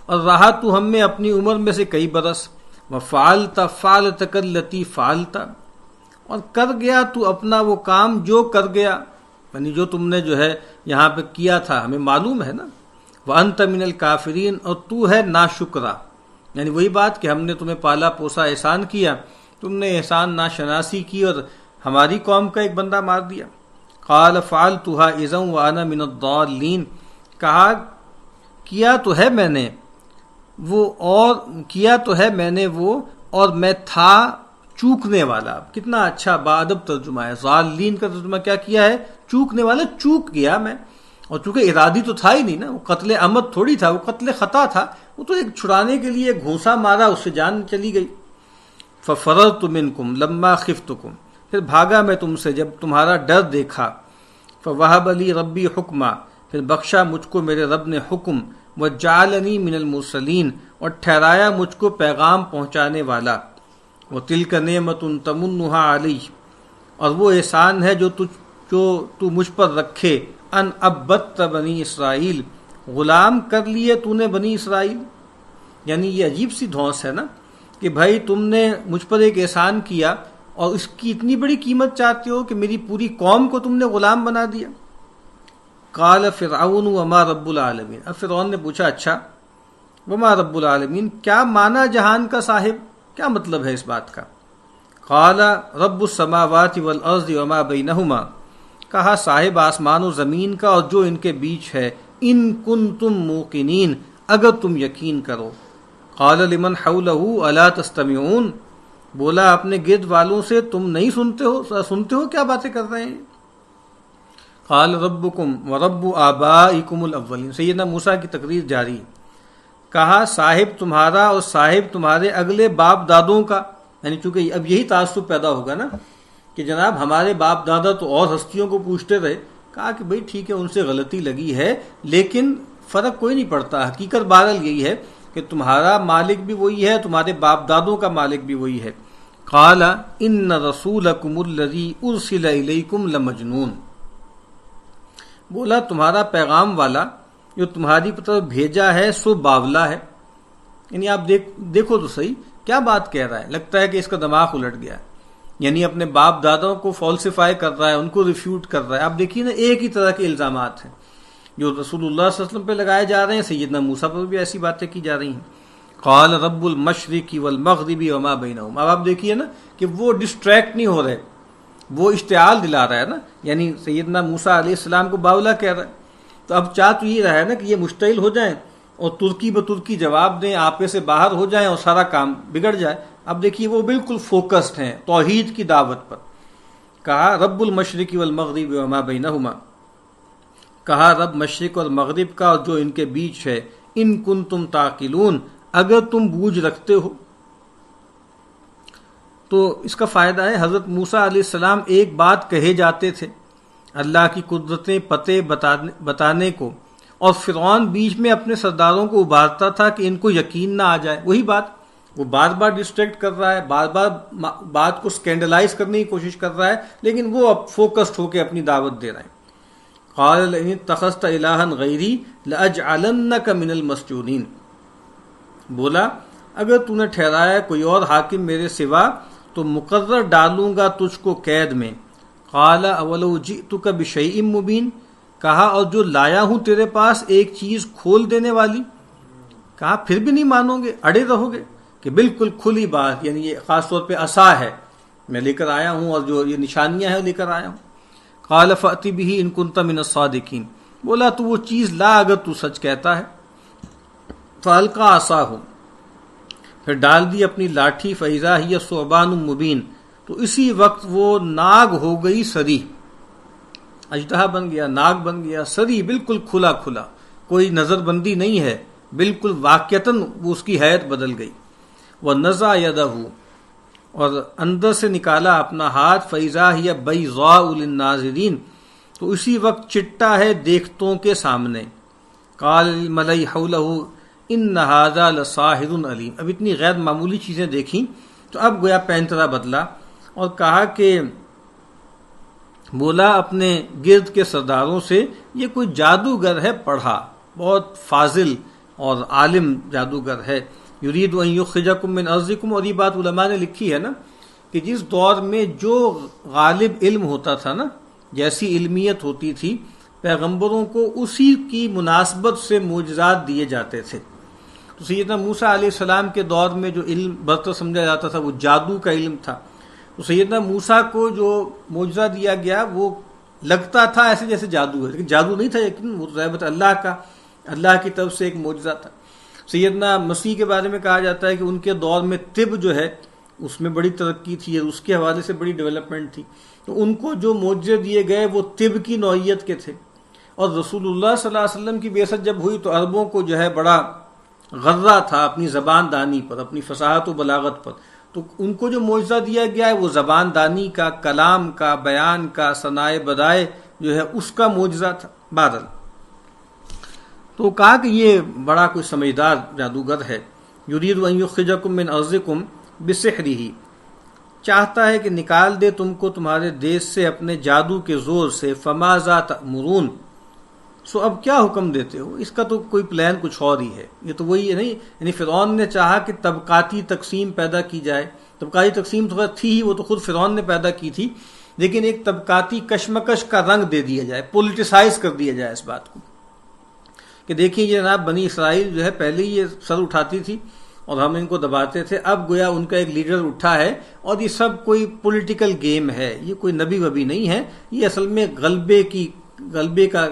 اور رہا تو ہم میں اپنی عمر میں سے کئی برس. وَفَعَلْتَ فَعْلَتَكَ الَّتِي فَعَلْتَ، اور کر گیا تو اپنا وہ کام جو کر گیا، یعنی جو تم نے جو ہے یہاں پہ کیا تھا ہمیں معلوم ہے نا. وَأَنْتَ مِنَ الْكَافِرِينَ، اور تو ہے ناشکرا. یعنی وہی بات کہ ہم نے تمہیں پالا پوسا، احسان کیا، تم نے احسان ناشناسی کی اور ہماری قوم کا ایک بندہ مار دیا. قال فعلتها اذا وانا من الضالین، کہا کیا تو ہے میں نے، وہ اور کیا تو ہے میں نے وہ، اور میں تھا چوکنے والا. کتنا اچھا باادب ترجمہ ہے. ضالین کا ترجمہ کیا کیا ہے؟ چوکنے والا. چوک گیا میں، اور چونکہ ارادی تو تھا ہی نہیں نا، وہ قتل عمد تھوڑی تھا، وہ قتل خطا تھا. وہ تو ایک چھڑانے کے لیے گھونسا مارا، اس سے جان چلی گئی. ففررت منکم لما خفتکم، پھر بھاگا میں تم سے جب تمہارا ڈر دیکھا. فوہب لی ربی حکما، پھر بخشا مجھ کو میرے رب نے حکم. وجعلنی من المرسلین، اور ٹھہرایا مجھ کو پیغام پہنچانے والا. وتلک نعمت تمنھا علی، اور وہ احسان ہے جو تو مجھ پر رکھے. ان عبدت بنی اسرائیل، غلام کر لیے تو نے بنی اسرائیل. یعنی یہ عجیب سی دھونس ہے نا کہ بھائی تم نے مجھ پر ایک احسان کیا اور اس کی اتنی بڑی قیمت چاہتے ہو کہ میری پوری قوم کو تم نے غلام بنا دیا. قال فرعون وما رب العالمین، اب فرعون نے پوچھا اچھا وما رب العالمین، کیا مانا جہان کا صاحب، کیا مطلب ہے اس بات کا؟ قال رب السماوات والارض وما بینہما، کہا صاحب آسمان و زمین کا اور جو ان کے بیچ ہے. ان کنتم موقنین، اگر تم یقین کرو. قال لمن حولہ الا تستمعون، بولا اپنے گرد والوں سے تم نہیں سنتے ہو کیا باتیں کر رہے ہیں. قال ربکم ورب آبائکم الاولین، سیدنا موسیٰ کی تقریر جاری. کہا صاحب تمہارا اور صاحب تمہارے اگلے باپ دادوں کا، یعنی چونکہ اب یہی تعصب پیدا ہوگا نا کہ جناب ہمارے باپ دادا تو اور ہستیوں کو پوچھتے رہے. کہا کہ بھئی ٹھیک ہے ان سے غلطی لگی ہے لیکن فرق کوئی نہیں پڑتا، حقیقت بہرحال یہی ہے کہ تمہارا مالک بھی وہی ہے، تمہارے باپ دادوں کا مالک بھی وہی ہے. قال ان رسولکم الذی ارسل الیکم لمجنون، بولا تمہارا پیغام والا جو تمہاری طرف بھیجا ہے سو باولا ہے. یعنی آپ دیکھو تو صحیح کیا بات کہہ رہا ہے، لگتا ہے کہ اس کا دماغ الٹ گیا. یعنی اپنے باپ دادوں کو فالسیفائی کر رہا ہے، ان کو ریفیوٹ کر رہا ہے. آپ دیکھیے نا ایک ہی طرح کے الزامات ہیں جو رسول اللہ صلی اللہ علیہ وسلم پہ لگائے جا رہے ہیں، سیدنا موسیٰ پر بھی ایسی باتیں کی جا رہی ہیں. قال رب المشرق والمغرب وما بینہما، اب آپ دیکھیے نا کہ وہ ڈسٹریکٹ نہیں ہو رہے، وہ اشتعال دلا رہا ہے نا. یعنی سیدنا موسیٰ علیہ السلام کو باولا کہہ رہا ہے. تو اب چاہ تو یہ رہا ہے نا کہ یہ مشتعل ہو جائیں اور ترکی بترکی جواب دیں، آپے سے باہر ہو جائیں اور سارا کام بگڑ جائے. اب دیکھیے وہ بالکل فوکسڈ ہیں توحید کی دعوت پر. کہا رب المشرق والمغرب وما بینہما، کہا رب مشرق اور مغرب کا اور جو ان کے بیچ ہے. ان کنتم تعقلون، اگر تم بوجھ رکھتے ہو. تو اس کا فائدہ ہے حضرت موسیٰ علیہ السلام ایک بات کہے جاتے تھے اللہ کی قدرتیں پتے بتانے کو، اور فرعون بیچ میں اپنے سرداروں کو ابھارتا تھا کہ ان کو یقین نہ آ جائے. وہی بات وہ بار بار ڈسٹریکٹ کر رہا ہے، بار بار بات کو سکینڈلائز کرنے کی کوشش کر رہا ہے، لیکن وہ اب فوکسڈ ہو کے اپنی دعوت دے رہا ہے. قال لئن اتخذت الہا غیری لاجعلنک من المسجونین، بولا اگر تو نے ٹھہرایا کوئی اور حاکم میرے سوا تو مقرر ڈالوں گا تجھ کو قید میں. قال اولو جئتک بشیء مبین، کہا اور جو لایا ہوں تیرے پاس ایک چیز کھول دینے والی. کہا پھر بھی نہیں مانو گے، اڑے رہو گے کہ بالکل کھلی بات، یعنی یہ خاص طور پہ عصا ہے میں لے کر آیا ہوں اور جو یہ نشانیاں ہیں لے کر آیا ہوں. قال فأتی بہ ان کنت من الصادقین، بولا تو وہ چیز لا اگر تو سچ کہتا ہے. فالقى عصاہ، پھر ڈال دی اپنی لاٹھی. فاذا ہی ثعبان مبین، تو اسی وقت وہ ناگ ہو گئی سری. اژدہا بن گیا، ناگ بن گیا، سری بالکل کھلا کھلا، کوئی نظر بندی نہیں ہے، بالکل واقعتاً وہ اس کی حیت بدل گئی. وَنَزَعَ يَدَهُ، اور اندر سے نکالا اپنا ہاتھ. فَإِذَا هِيَ بَيْضَاءُ لِلنَّاظِرِينَ، تو اسی وقت چٹا ہے دیکھتوں کے سامنے. قَالَ لِلْمَلَإِ حَوْلَهُ إِنَّ هَذَا لَسَاحِرٌ عَلِيمٌ، اب اتنی غیر معمولی چیزیں دیکھیں تو اب گویا پینترا بدلا اور کہا کہ بولا اپنے گرد کے سرداروں سے یہ کوئی جادوگر ہے پڑھا، بہت فاضل اور عالم جادوگر ہے. یرید ان یخرجکم من ارضکم، اور یہ بات علماء نے لکھی ہے نا کہ جس دور میں جو غالب علم ہوتا تھا نا، جیسی علمیت ہوتی تھی، پیغمبروں کو اسی کی مناسبت سے معجزات دیے جاتے تھے. تو سیدنا موسیٰ علیہ السلام کے دور میں جو علم برتر سمجھا جاتا تھا وہ جادو کا علم تھا. تو سیدنا موسیٰ کو جو معجزہ دیا گیا وہ لگتا تھا ایسے جیسے جادو ہے، لیکن جادو نہیں تھا، لیکن وہ رحمت اللہ کی طرف سے ایک معجزہ تھا. سیدنا مسیح کے بارے میں کہا جاتا ہے کہ ان کے دور میں طب جو ہے اس میں بڑی ترقی تھی، اس کے حوالے سے بڑی ڈیولپمنٹ تھی، تو ان کو جو معجزے دیے گئے وہ طب کی نوعیت کے تھے. اور رسول اللہ صلی اللہ علیہ وسلم کی بعثت جب ہوئی تو عربوں کو جو ہے بڑا غرہ تھا اپنی زبان دانی پر، اپنی فصاحت و بلاغت پر. تو ان کو جو معجزہ دیا گیا ہے وہ زبان دانی کا، کلام کا، بیان کا، ثنائے بدائے جو ہے اس کا معجزہ تھا. بادل تو کہا کہ یہ بڑا کوئی سمجھدار جادوگر ہے. یرید ان یخرجکم من ارضکم بسحرہ، چاہتا ہے کہ نکال دے تم کو تمہارے دیش سے اپنے جادو کے زور سے. فماذا تأمرون، سو اب کیا حکم دیتے ہو؟ اس کا تو کوئی پلان کچھ اور ہی ہے. یہ تو وہی ہے نہیں، یعنی فرعون نے چاہا کہ طبقاتی تقسیم پیدا کی جائے. طبقاتی تقسیم تو تھی ہی، وہ تو خود فرعون نے پیدا کی تھی، لیکن ایک طبقاتی کشمکش کا رنگ دے دیا جائے، پولیٹیسائز کر دیا جائے اس بات کو کہ دیکھیں یہ جناب بنی اسرائیل جو ہے پہلے ہی یہ سر اٹھاتی تھی اور ہم ان کو دباتے تھے، اب گویا ان کا ایک لیڈر اٹھا ہے اور یہ سب کوئی پولیٹیکل گیم ہے، یہ کوئی نبی وبی نہیں ہے، یہ اصل میں غلبے کا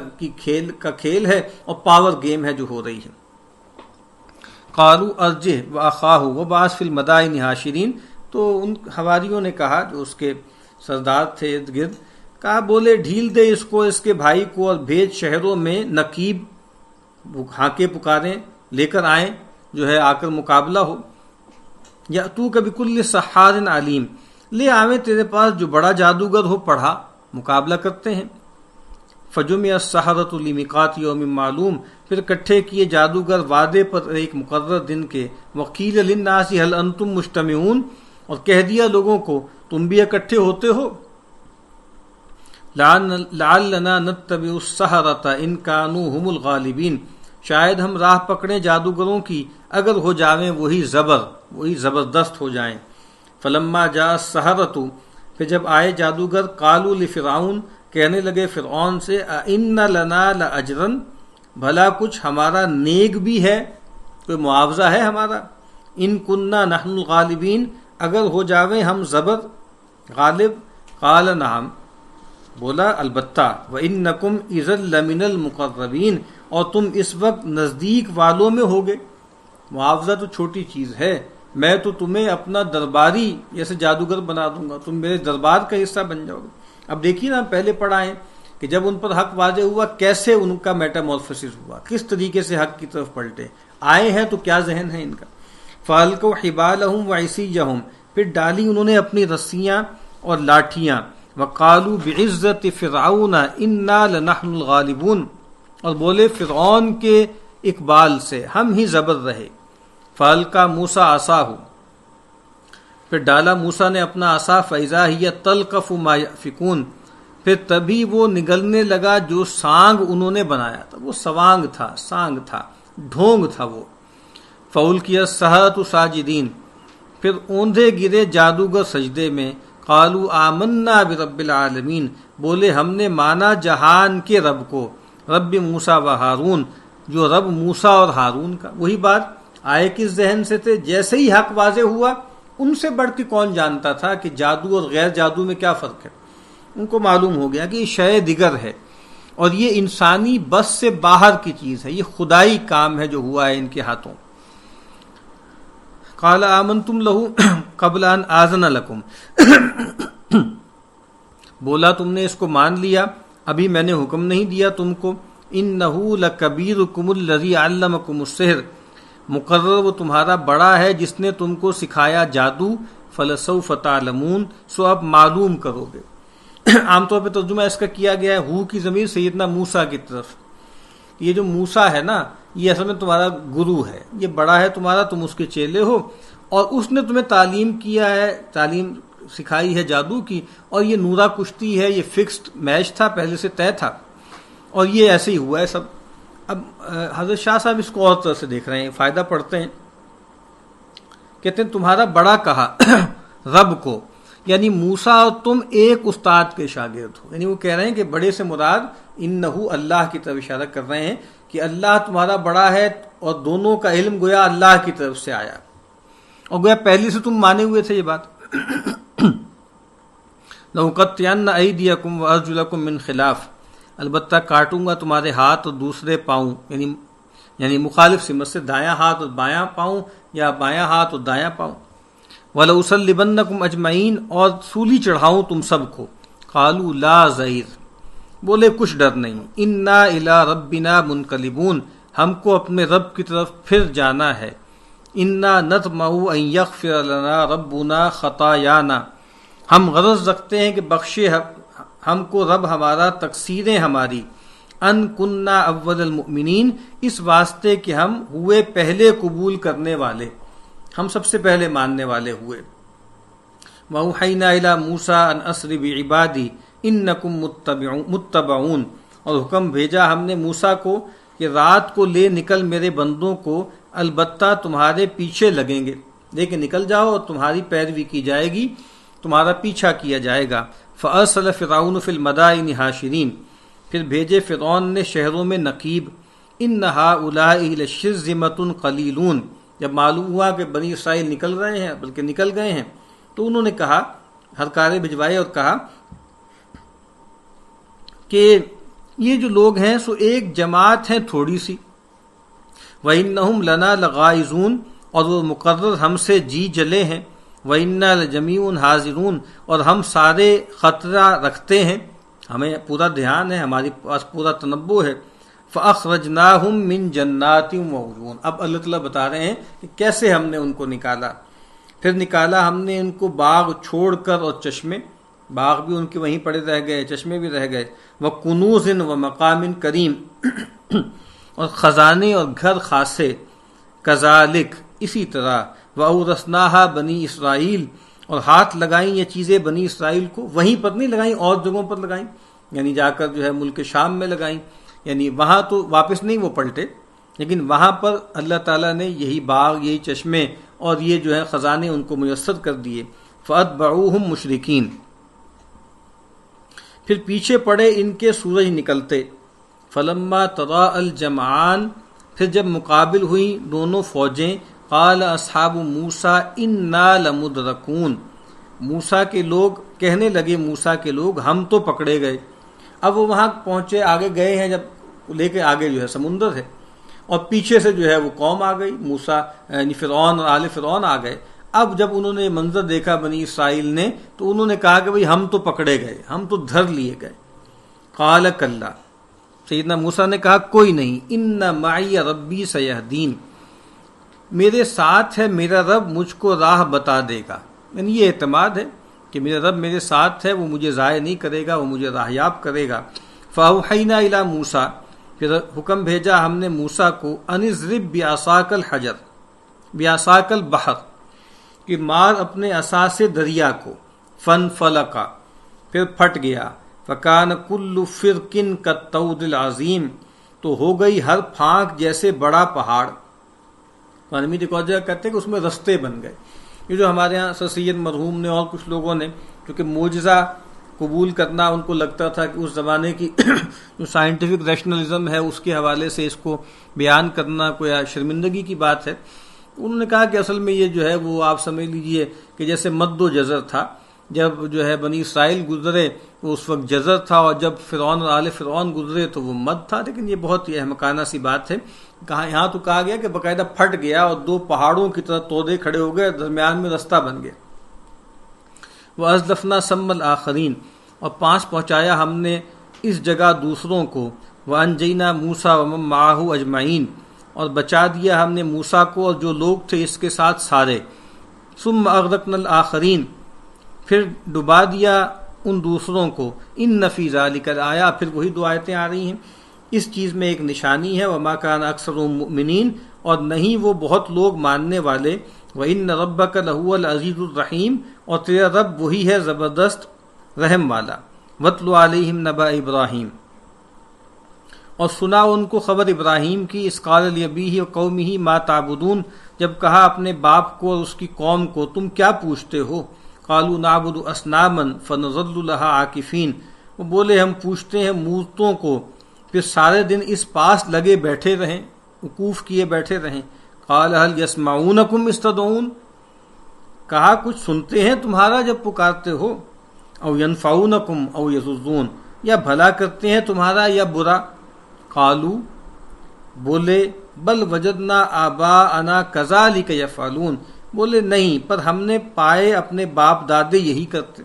کھیل ہے اور پاور گیم ہے جو ہو رہی ہے. قالوا ارجہ واخاہ وبعث فی المدائن حاشرین، تو ان حواریوں نے کہا جو اس کے سردار تھے ارد گرد، کہا بولے ڈھیل دے اس کو، اس کے بھائی کو، اور بھیج شہروں میں نقیب، ہانکے پکاریں، لے کر آئیں، جو ہے آ کر مقابلہ ہو. یا تو کبھی کل سحار علیم، لے آویں تیرے پاس جو بڑا جادوگر ہو، پڑھا، مقابلہ کرتے ہیں. فجمع السحرۃ لمیقات یوم معلوم، پھر اکٹھے کیے جادوگر وعدے پر ایک مقرر دن کے. وقیل للناس هل انتم مجتمعون، اور کہہ دیا لوگوں کو تم بھی اکٹھے ہوتے ہو. لعلنا نتبع السحرۃ ان كانوا هم الغالبین، شاید ہم راہ پکڑیں جادوگروں کی اگر ہو جاویں وہی زبردست ہو جائیں. فلما جاء السحرۃ، پھر جب آئے جادوگر، قالوا لفرعون، کہنے لگے فرعون سے، ان لنا لاجرا، بھلا کچھ ہمارا نیک بھی ہے، کوئی معاوضہ ہے ہمارا. ان کننا نحن الغالبین، اگر ہو جاویں ہم غالب. قال نعم، بولا البتہ. وانکم اذا لمن المقربین، اور تم اس وقت نزدیک والوں میں ہوگے. معاوضہ تو چھوٹی چیز ہے، میں تو تمہیں اپنا درباری جیسے جادوگر بنا دوں گا، تم میرے دربار کا حصہ بن جاؤ گے. اب دیکھیے نا، پہلے پڑھائیں کہ جب ان پر حق واضح ہوا کیسے ان کا میٹامورفوسس ہوا، کس طریقے سے حق کی طرف پلٹے، آئے ہیں تو کیا ذہن ہے ان کا. فَأَلْقَوْا حِبَالَهُمْ وَعِصِيَّهُمْ، پھر ڈالی انہوں نے اپنی رسیاں اور لاٹھیاں. وَقَالُوا بِعِزَّةِ فِرْعَوْنَ إِنَّا لَنَحْنُ الْغَالِبُونَ، اور بولے فرعون کے اقبال سے ہم ہی زبر رہے. فَأَلْقَى مُوسَىٰ عَصَاهُ، پھر ڈالا موسیٰ نے اپنا عصا. فَإِذَا هِيَ تَلْقَفُ مَا يَأْفِكُونَ، پھر تبھی وہ نگلنے لگا جو سانگ انہوں نے بنایا تھا. وہ سانگ تھا، ڈھونگ تھا وہ. فَأُلْقِيَ السَّحَرَةُ سَاجِدِينَ، پھر اوندھے گرے جادوگر سجدے میں. قَالُوا آمَنَّا بِرَبِّ الْعَالَمِينَ، بولے ہم نے مانا جہان کے رب کو. رب موسیٰ و ہارون، جو رب موسیٰ اور ہارون کا. وہی بات، آئے کس ذہن سے تھے؟ جیسے ہی حق واضح ہوا، ان سے بڑھ کے کون جانتا تھا کہ جادو اور غیر جادو میں کیا فرق ہے. ان کو معلوم ہو گیا کہ یہ شے دیگر ہے اور یہ انسانی بس سے باہر کی چیز ہے، یہ خدائی کام ہے جو ہوا ہے ان کے ہاتھوں. قال آمنتم لہ قبل ان آذن لکم، بولا تم نے اس کو مان لیا ابھی میں نے حکم نہیں دیا تم کو. انہ لکبیرکم الذی علمکم السحر، مقرر وہ تمہارا بڑا ہے جس نے تم کو سکھایا جادو. فلسوف تعلمون، سو اب معلوم کرو گے. عام طور پہ ترجمہ اس کا کیا گیا ہے ہو کی ضمیر سیدنا موسیٰ کی طرف. یہ جو موسیٰ ہے نا، یہ اصل میں تمہارا گرو ہے، یہ بڑا ہے تمہارا، تم اس کے چیلے ہو، اور اس نے تمہیں تعلیم کیا ہے، تعلیم سکھائی ہے جادو کی. اور یہ نورا کشتی ہے، یہ فکسڈ میچ تھا، پہلے سے طے تھا، اور یہ ایسے ہی ہوا ہے سب. اب حضرت شاہ صاحب اس کو اور طرح سے دیکھ رہے ہیں، فائدہ پڑھتے ہیں. کہتے ہیں تمہارا بڑا کہا رب کو، یعنی موسیٰ اور تم ایک استاد کے شاگرد ہو. یعنی وہ کہہ رہے ہیں کہ بڑے سے مراد انہو اللہ کی طرف اشارہ کر رہے ہیں کہ اللہ تمہارا بڑا ہے، اور دونوں کا علم گویا اللہ کی طرف سے آیا، اور گویا پہلے سے تم مانے ہوئے تھے یہ بات. لَأُقَطِّعَنَّ أَيْدِيَكُمْ وَأَرْجُلَكُمْ مِنْ خِلَافٍ، البتہ کاٹوں گا تمہارے ہاتھ اور دوسرے پاؤں، یعنی مخالف سمت سے دایاں ہاتھ اور بایاں پاؤں یا بایاں ہاتھ اور دایاں پاؤں. وَلَأُصَلِّبَنَّكُمْ أَجْمَعِينَ اور سولی چڑھاؤں تم سب کو. قالوا لا ضَيْرَ بولے کچھ ڈر نہیں. اِنَّا إِلَىٰ رَبِّنَا مُنْقَلِبُونَ ہم کو اپنے رب کی طرف پھر جانا ہے. اِنَّا نَطْمَعُ أَن يَغْفِرَ لَنَا رَبُّنَا خَطَايَانَا ہم غرض رکھتے ہیں کہ بخشے ہم کو رب ہمارا تقصیریں ہماری. ان کننا اول المؤمنین اس واسطے کہ ہم ہوئے پہلے قبول کرنے والے، ہم سب سے پہلے ماننے والے ہوئے. وَأَوْحَيْنَا إِلَىٰ مُوسَىٰ أَنْ أَسْرِ بِعِبَادِي إِنَّكُمْ مُتَّبَعُونَ اور حکم بھیجا ہم نے موسیٰ کو کہ رات کو لے نکل میرے بندوں کو، البتہ تمہارے پیچھے لگیں گے، لے کے نکل جاؤ اور تمہاری پیروی کی جائے گی، تمہارا پیچھا کیا جائے گا. فَأَرْسَلَ فِرْعَوْنُ فِي الْمَدَائِنِ حَاشِرِينَ پھر بھیجے فرعون نے شہروں میں نقیب. اِنَّ هَٰؤُلَاءِ لَشِرْذِمَةٌ قَلِيلُونَ جب معلوم ہوا کہ بنی اسرائیل نکل رہے ہیں بلکہ نکل گئے ہیں تو انہوں نے کہا، ہرکارے بھجوائے اور کہا کہ یہ جو لوگ ہیں سو ایک جماعت ہیں تھوڑی سی. وَإِنَّهُمْ لَنَا لَغَائِظُونَ اور وہ مقرر ہم سے جی جلے ہیں. وَإِنَّا لَجَمِيعٌ حَاذِرُونَ اور ہم سارے خطرہ رکھتے ہیں، ہمیں پورا دھیان ہے، ہماری پاس پورا تنبؤ ہے. فَأَخْرَجْنَاهُمْ مِنْ جَنَّاتٍ وَعُيُونٍ اب اللہ تعالیٰ بتا رہے ہیں کہ کیسے ہم نے ان کو نکالا. پھر نکالا ہم نے ان کو باغ چھوڑ کر اور چشمے، باغ بھی ان کے وہیں پڑے رہ گئے، چشمے بھی رہ گئے. وَكُنُوزٍ وَمَقَامٍ کریم اور خزانے اور گھر خاصے. کذالک اسی طرح. وَأَوْرَثْنَاهَا بنی اسرائیل اور ہاتھ لگائیں یہ چیزیں بنی اسرائیل کو، وہیں پر نہیں لگائیں، اور جگہوں پر لگائیں، یعنی جا کر جو ہے ملک شام میں لگائیں، یعنی وہاں تو واپس نہیں وہ پلٹے، لیکن وہاں پر اللہ تعالیٰ نے یہی باغ، یہی چشمے اور یہ جو ہے خزانے ان کو میسر کر دیے. فَأَتْبَعُوهُمْ مُشْرِكِينَ پھر پیچھے پڑے ان کے سورج نکلتے. فَلَمَّا تَرَاءَ الْجَمْعَانِ پھر جب مقابل ہوئی دونوں فوجیں. قَالَ أَصْحَابُ مُوسَىٰ إِنَّا لَمُدْرَكُونَ موسیٰ کے لوگ کہنے لگے، موسیٰ کے لوگ ہم تو پکڑے گئے. اب وہ وہاں پہنچے، آگے گئے ہیں، جب لے کے آگے جو ہے سمندر ہے اور پیچھے سے جو ہے وہ قوم آ گئی، موسیٰ یعنی فرعون اور آل فرعون آ گئے. اب جب انہوں نے منظر دیکھا بنی اسرائیل نے تو انہوں نے کہا کہ بھئی ہم تو پکڑے گئے، ہم تو دھر لیے گئے. قال کلا سیدنا موسیٰ نے کہا کوئی نہیں، ان معی ربی سیہدین میرے ساتھ ہے میرا رب مجھ کو راہ بتا دے گا. یعنی یہ اعتماد ہے کہ میرا رب میرے ساتھ ہے، وہ مجھے ضائع نہیں کرے گا، وہ مجھے راہیاب کرے گا. فاوحینا الی موسیٰ پھر حکم بھیجا ہم نے موسیٰ کو ان اضرب بعصاک الحجر بعصاک البحر کہ مار اپنے عصا سے دریا کو. فانفلقا پھر پھٹ گیا. فکان کل فرق کالطود العظیم تو ہو گئی ہر پھانک جیسے بڑا پہاڑ. قرآن ایک اور جگہ کہتے ہیں کہ اس میں رستے بن گئے. یہ جو ہمارے ہاں سر سید مرحوم نے اور کچھ لوگوں نے کیونکہ معجزہ قبول کرنا ان کو لگتا تھا کہ اس زمانے کی جو سائنٹیفک ریشنلزم ہے اس کے حوالے سے اس کو بیان کرنا کوئی شرمندگی کی بات ہے. انہوں نے کہا کہ اصل میں یہ جو ہے وہ آپ سمجھ لیجئے کہ جیسے مد و جزر تھا. جب جو ہے بنی اسرائیل گزرے تو اس وقت جزر تھا، اور جب فرعون اور آل فرعون گزرے تو وہ مد تھا. لیکن یہ بہت ہی احمقانہ سی بات ہے. کہا یہاں تو کہا گیا کہ باقاعدہ پھٹ گیا اور دو پہاڑوں کی طرح تودے کھڑے ہو گئے، درمیان میں رستہ بن گیا. وَأَزْلَفْنَا ثَمَّ الْآخَرِينَ اور پاس پہنچایا ہم نے اس جگہ دوسروں کو. وَأَنْجَيْنَا مُوسَىٰ وَمَن مَّعَهُ أَجْمَعِينَ اور بچا دیا ہم نے موسیٰ کو اور جو لوگ تھے اس کے ساتھ سارے. ثُمَّ أَغْرَقْنَا الْآخَرِينَ پھر ڈبا دیا ان دوسروں کو. إِنَّ فِي ذَلِكَ الْآيَةً پھر وہی دو آیتیں آ رہی ہیں، اس چیز میں ایک نشانی ہے. وَمَا كَانَ أَكْثَرُهُم مُؤْمِنِينَ اور نہیں وہ بہت لوگ ماننے والے. وَإِنَّ رَبَّكَ لَهُوَ الْعَزِيزُ الرَّحِيمُ اور تیرا رب وہی ہے زبردست رحم والا. وَاتْلُ عَلَيْهِمْ نَبَأَ إِبْرَاهِيمَ اور سنا ان کو خبر ابراہیم کی. اذ قال لأبیہ وقومہ ما تعبدون جب کہا اپنے باپ کو اور اس کی قوم کو تم کیا پوچھتے ہو. قالوا نعبد اصناما فنظل لها عاکفین وہ بولے ہم پوچھتے ہیں مورتوں کو، پھر سارے دن اس پاس لگے بیٹھے رہیں، وقوف کیے بیٹھے رہیں. قال هل يسمعونكم اذ تدعون کہا کچھ سنتے ہیں تمہارا جب پکارتے ہو. او ينفعونكم او يضرون یا بھلا کرتے ہیں تمہارا یا برا. قالوا بولے بل وجدنا آباءنا کذالک یفعلون، بولے نہیں، پر ہم نے پائے اپنے باپ دادے یہی کرتے،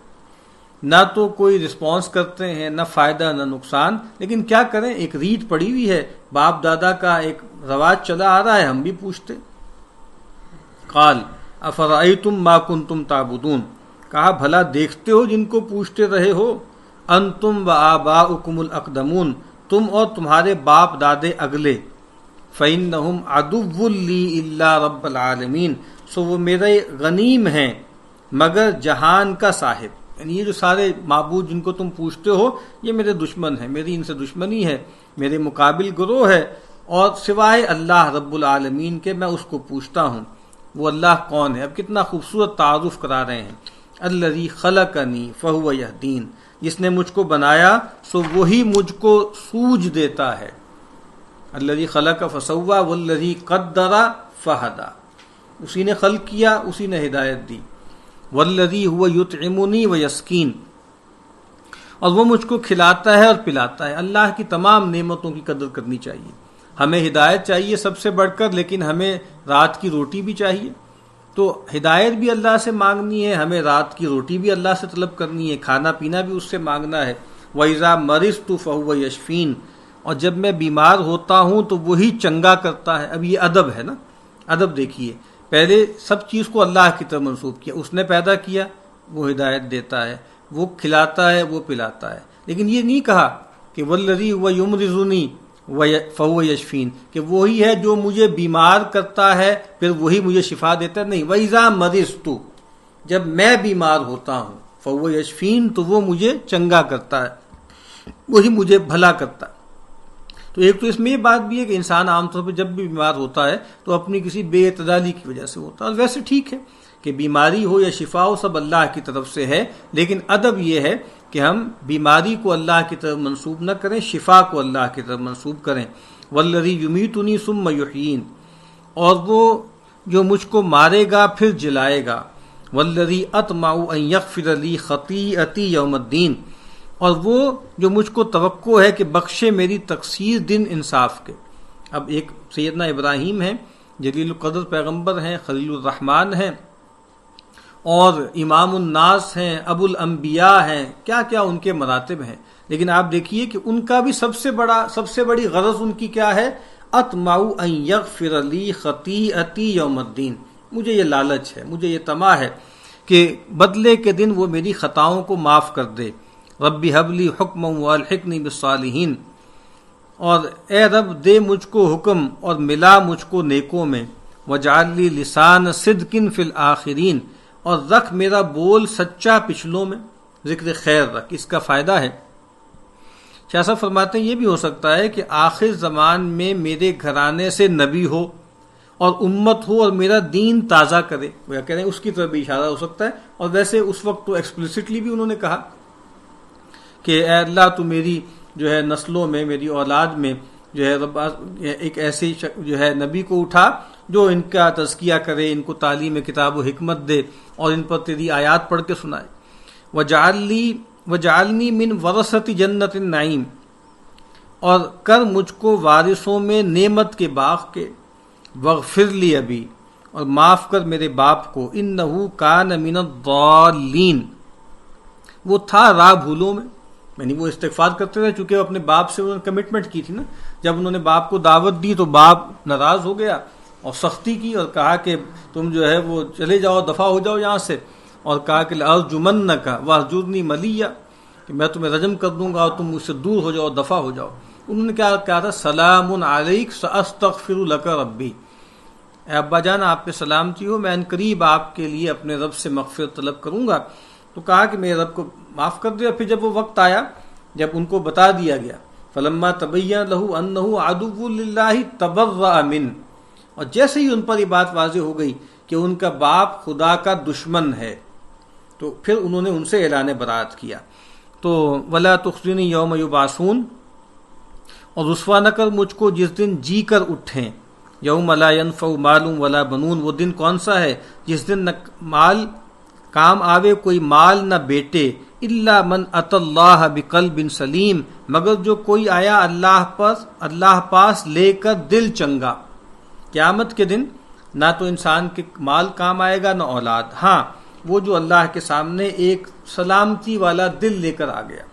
نہ تو کوئی رسپانس کرتے ہیں، نہ فائدہ نہ نقصان، لیکن کیا کریں، ایک ریت پڑی ہوئی ہے، باپ دادا کا ایک رواج چلا آ رہا ہے، ہم بھی پوچھتے۔ قال افرأیتم ما کنتم تعبدون، کہا بھلا دیکھتے ہو جن کو پوچھتے رہے ہو، انتم و آباؤکم الاقدمون، تم اور تمہارے باپ دادے اگلے، فإنہم عدو لی الا رب العالمین، سو وہ میرے غنیم ہیں مگر جہان کا صاحب، یعنی یہ جو سارے معبود جن کو تم پوچھتے ہو یہ میرے دشمن ہیں، میری ان سے دشمنی ہے، میرے مقابل گروہ ہے، اور سوائے اللہ رب العالمین کے میں اس کو پوچھتا ہوں۔ وہ اللہ کون ہے؟ اب کتنا خوبصورت تعارف کرا رہے ہیں، الذی خلقنی فہو یہدین، جس نے مجھ کو بنایا سو وہی مجھ کو سوجھ دیتا ہے، الذی خلق فسوی والذی قدر فہدی، اسی نے خلق کیا، اسی نے ہدایت دی، والذی هو یطعمنی ویسقین، اور وہ مجھ کو کھلاتا ہے اور پلاتا ہے۔ اللہ کی تمام نعمتوں کی قدر کرنی چاہیے، ہمیں ہدایت چاہیے سب سے بڑھ کر، لیکن ہمیں رات کی روٹی بھی چاہیے، تو ہدایت بھی اللہ سے مانگنی ہے، ہمیں رات کی روٹی بھی اللہ سے طلب کرنی ہے، کھانا پینا بھی اس سے مانگنا ہے۔ وَإِذَا مَرِضْتُ فَهُوَ يَشْفِينِ، اور جب میں بیمار ہوتا ہوں تو وہی چنگا کرتا ہے۔ اب یہ ادب ہے نا، ادب دیکھیے، پہلے سب چیز کو اللہ کی طرف منسوب کیا، اس نے پیدا کیا، وہ ہدایت دیتا ہے، وہ کھلاتا ہے، وہ پلاتا ہے، لیکن یہ نہیں کہا کہ والذی هو یمرضنی فہو یشفین، کہ وہی ہے جو مجھے بیمار کرتا ہے پھر وہی مجھے شفا دیتا ہے، نہیں، وَإِذَا مَرِضْتُ، جب میں بیمار ہوتا ہوں، فہو یشفین، تو وہ مجھے چنگا کرتا ہے، وہی مجھے بھلا کرتا ہے۔ تو ایک تو اس میں یہ بات بھی ہے کہ انسان عام طور پہ جب بھی بیمار ہوتا ہے تو اپنی کسی بے اعتدالی کی وجہ سے ہوتا ہے، اور ویسے ٹھیک ہے کہ بیماری ہو یا شفا ہو سب اللہ کی طرف سے ہے، لیکن ادب یہ ہے کہ ہم بیماری کو اللہ کی طرف منسوب نہ کریں، شفا کو اللہ کی طرف منسوب کریں۔ والذی یمیتنی ثم یحیین، اور وہ جو مجھ کو مارے گا پھر جلائے گا۔ والذی اطمع ان یغفر لی خطیئتی یوم الدین، اور وہ جو مجھ کو توقع ہے کہ بخشے میری تقصیر دن انصاف کے۔ اب ایک سیدنا ابراہیم ہیں، جلیل القدر پیغمبر ہیں، خلیل الرحمن ہیں، اور امام الناس ہیں، ابو الانبیاء ہیں، کیا کیا ان کے مراتب ہیں، لیکن آپ دیکھیے کہ ان کا بھی سب سے بڑی غرض ان کی کیا ہے؟ اطمع ان یغفر لی خطیئتی یوم الدین، مجھے یہ لالچ ہے، مجھے یہ طمع ہے کہ بدلے کے دن وہ میری خطاؤں کو معاف کر دے۔ رب ہب لی حکما والحقنی بالصالحین، اور اے رب دے مجھ کو حکم اور ملا مجھ کو نیکوں میں، وجعل لی لسان صدق فی الآخرین، اور رکھ میرا بول سچا پچھلوں میں، ذکر خیر رکھ، اس کا فائدہ ہے۔ شاہ صاحب فرماتے ہیں یہ بھی ہو سکتا ہے کہ آخر زمان میں میرے گھرانے سے نبی ہو اور امت ہو اور میرا دین تازہ کرے، وہ کہہ رہے ہیں اس کی طرف بھی اشارہ ہو سکتا ہے، اور ویسے اس وقت تو ایکسپلسٹلی بھی انہوں نے کہا کہ اے اللہ تو میری جو ہے نسلوں میں، میری اولاد میں جو ہے ایک ایسے جو ہے نبی کو اٹھا جو ان کا تزکیہ کرے، ان کو تعلیم کتاب و حکمت دے اور ان پر تیری آیات پڑھ کے سنائے۔ وجعلنی من ورثۃ جنت النعیم، اور کر مجھ کو وارثوں میں نعمت کے باغ کے، واغفر لی ابی، اور معاف کر میرے باپ کو، انہ کان من الضالین، وہ تھا راہ بھولوں میں، یعنی وہ استغفار کرتے رہے، چونکہ اپنے باپ سے انہوں نے کمٹمنٹ کی تھی نا، جب انہوں نے باپ کو دعوت دی تو باپ ناراض ہو گیا اور سختی کی اور کہا کہ تم جو ہے وہ چلے جاؤ، دفع ہو جاؤ یہاں سے، اور کہا کہ لأرجمنک واہجرنی ملیہ، کہ میں تمہیں رجم کر دوں گا اور تم مجھ سے دور ہو جاؤ، دفع ہو جاؤ۔ انہوں نے کیا کہا تھا؟ سلام علیک ساستغفر لک ربی، اے ابا جان آپ پہ سلامتی ہو، میں ان قریب آپ کے لیے اپنے رب سے مغفرت طلب کروں گا۔ تو کہا کہ میرے رب کو معاف کر دیا۔ پھر جب وہ وقت آیا، جب ان کو بتا دیا گیا، فلما تبین لہ انہ عدو للہ تبرأ منہ، اور جیسے ہی ان پر یہ بات واضح ہو گئی کہ ان کا باپ خدا کا دشمن ہے، تو پھر انہوں نے ان سے اعلان برات کیا۔ تو ولا تخزنی یوم یبعثون، اور رسوا نہ کر مجھ کو جس دن جی کر اٹھیں، یوم لا ینفع مال ولا بنون، وہ دن کون سا ہے جس دن نہ مال کام آوے، کوئی مال نہ بیٹے، الا من اتی اللہ بقلب سلیم، مگر جو کوئی آیا اللہ پاس لے کر دل چنگا۔ قیامت کے دن نہ تو انسان کے مال کام آئے گا نہ اولاد، ہاں وہ جو اللہ کے سامنے ایک سلامتی والا دل لے کر آ گیا.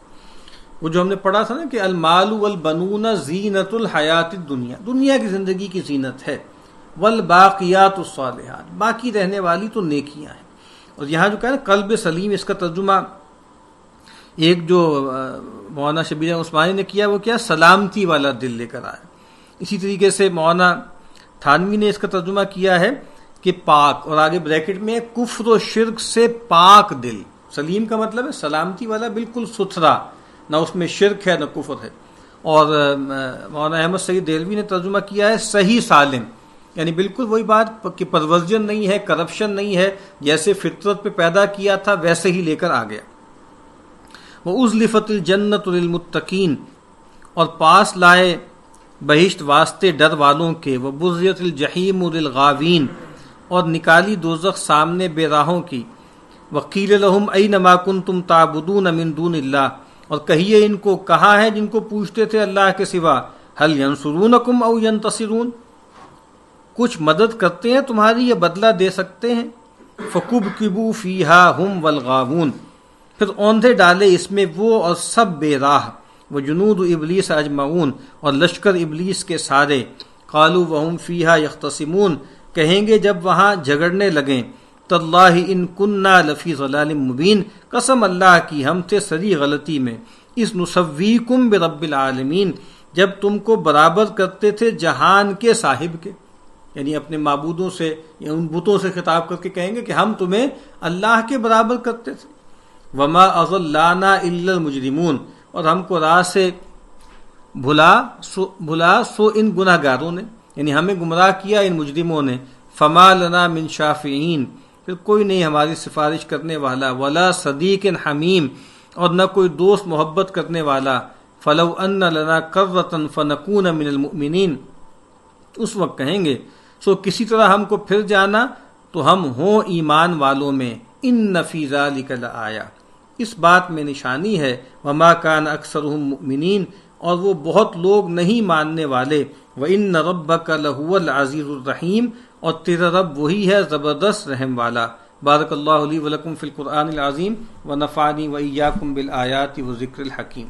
وہ جو ہم نے پڑھا تھا نا کہ المال والبنون زینت الحیات الدنیا، دنیا کی زندگی کی زینت ہے، والباقیات الصالحات، باقی رہنے والی تو نیکیاں ہیں. اور یہاں جو کہا نا قلب سلیم، اس کا ترجمہ ایک جو مولانا شبیر عثمانی نے کیا وہ کیا، سلامتی والا دل لے کر آئے. اسی طریقے سے مولانا تھانوی نے اس کا ترجمہ کیا ہے کہ پاک، اور آگے بریکٹ میں کفر و شرک سے پاک دل. سلیم کا مطلب ہے سلامتی والا، بالکل ستھرا، نہ اس میں شرک ہے نہ کفر ہے. اور مولانا احمد سعید دہلوی نے ترجمہ کیا ہے صحیح سالم، یعنی بالکل وہی بات کہ پرورژن نہیں ہے، کرپشن نہیں ہے، جیسے فطرت پہ پیدا کیا تھا ویسے ہی لے کر آ گیا. وَأُزْلِفَتِ الْجَنَّةُ لِلْمُتَّقِينَ، اور پاس لائے بہشت واسطے ڈر والوں کے. وَبُرِّزَتِ الْجَحِيمُ لِلْغَاوِينَ، اور نکالی دوزخ سامنے بے راہوں کی. وَقِيلَ لَهُمْ أَيْنَ مَا كُنْتُمْ تَعْبُدُونَ مِن دُونِ اللَّهِ، اور کہیے ان کو کہاں ہے جن کو پوچھتے تھے اللہ کے سوا. هَلْ يَنْصُرُونَكُمْ أَوْ يَنْتَصِرُونَ، کچھ مدد کرتے ہیں تمہاری یا بدلہ دے سکتے ہیں. فَكُبْكِبُوا فِيهَا هُمْ وَالْغَاوُونَ، پھر اوندھے ڈالے اس میں وہ اور سب بے راہ. وَجُنُودُ إِبْلِيسَ أَجْمَعُونَ، اور لشکر ابلیس کے سارے. قَالُوا وَهُمْ فِيهَا يَخْتَصِمُونَ، کہیں گے جب وہاں جھگڑنے لگیں. تَاللَّهِ إِن كُنَّا لَفِي ضَلَالٍ مُبِينٍ، قسم اللہ کی ہم تھے سری غلطی میں. اِذْ نُسَوِّيكُمْ بِرَبِّ الْعَالَمِينَ، جب تم کو برابر کرتے تھے جہان کے صاحب کے، یعنی اپنے معبودوں سے یا ان بتوں سے خطاب کر کے کہیں گے کہ ہم تمہیں اللہ کے برابر کرتے تھے. وما اضلانا الا المجرمون، اور ہم کو راہ سے بھلا سو ان گناہ گاروں نے، یعنی ہمیں گمراہ کیا ان مجرموں نے. فما لنا من شافعین، پھر کوئی نہیں ہماری سفارش کرنے والا. ولا صدیق حمیم، اور نہ کوئی دوست محبت کرنے والا. فلو ان لنا کرۃ فنکون من المؤمنین، اس وقت کہیں گے سو کسی طرح ہم کو پھر جانا تو ہم ہوں ایمان والوں میں. ان فی ذلک لآیہ، اس بات میں نشانی ہے. وما کان اکثرهم مؤمنین، اور وہ بہت لوگ نہیں ماننے والے. وان ربک لہو العزیز الرحیم، اور تیرا رب وہی ہے زبردست رحم والا. بارک اللہ لی ولکم فی القرآن العظیم ونفعنی وإیاکم بالآیات والذکر الحکیم.